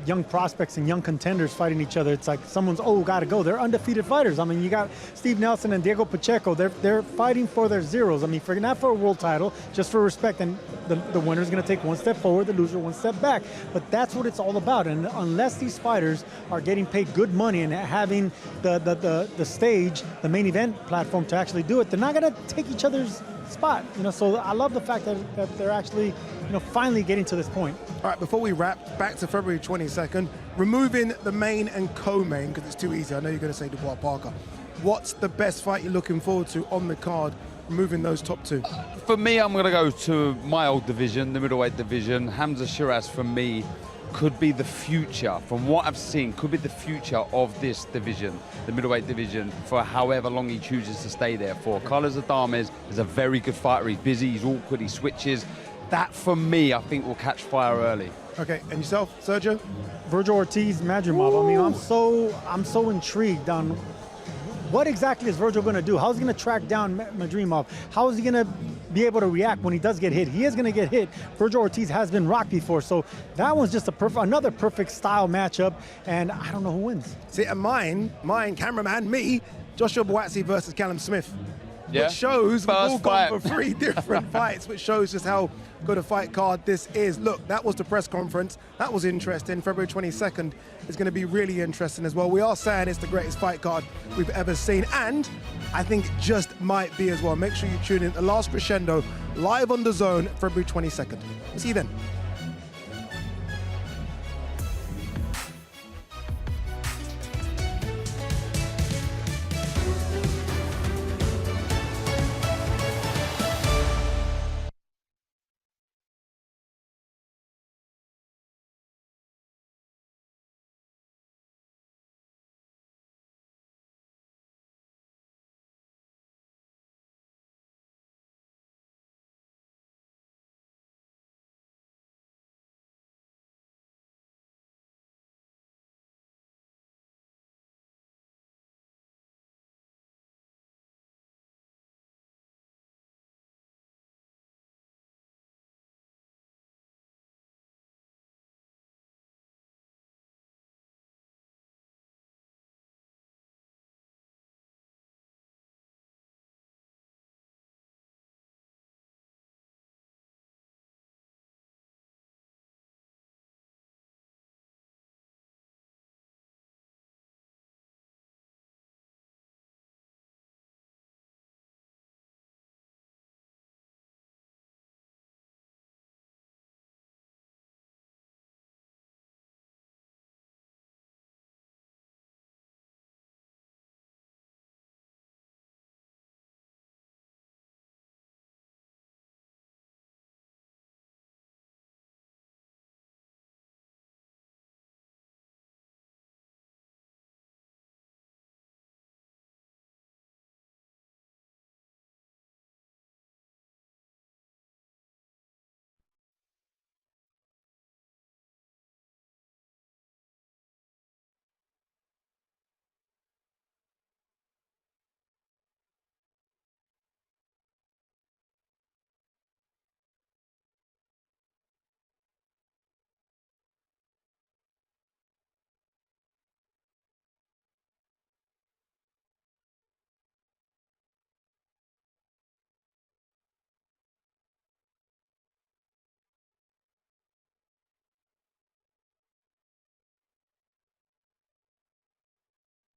young prospects and young contenders fighting each other. It's like someone's, gotta go. They're undefeated fighters. I mean, you got Steve Nelson and Diego Pacheco. They're fighting for their zeros. I mean, not for a world title, just for respect. And the winner's going to take one step forward, the loser one step back. But that's what it's all about. And unless these fighters are getting paid good money and having the stage, the main event platform to actually do it, they're not going to take each other's spot. So I love the fact that they're actually, finally getting to this point. All right, before we wrap, back to February 22nd, removing the main and co-main, because it's too easy. I know you're going to say Dubois Parker. What's the best fight you're looking forward to on the card, removing those top two? For me, I'm going to go to my old division, the middleweight division. Hamza Shiraz, for me, could be the future, from what I've seen, could be the future of this division, the middleweight division, for however long he chooses to stay there for. Carlos Adames is a very good fighter. He's busy, he's awkward, he switches. That, for me, I think will catch fire early. Okay, and yourself, Sergio? Virgil Ortiz, Madrimov. I mean, I'm so intrigued on what exactly is Virgil going to do? How is he going to track down Madrimov? How is he going to be able to react when he does get hit? He is going to get hit. Virgil Ortiz has been rocked before, so that one's just another perfect style matchup, and I don't know who wins. See, and mine, cameraman, me, Joshua Buatsi versus Callum Smith. Yeah. Which shows we've all fight. gone for 3 different fights, which shows just how good a fight card this is. Look, that was the press conference. That was interesting. February 22nd is going to be really interesting as well. We are saying it's the greatest fight card we've ever seen, and I think it just might be as well. Make sure you tune in to Last Crescendo live on DAZN, February 22nd. See you then.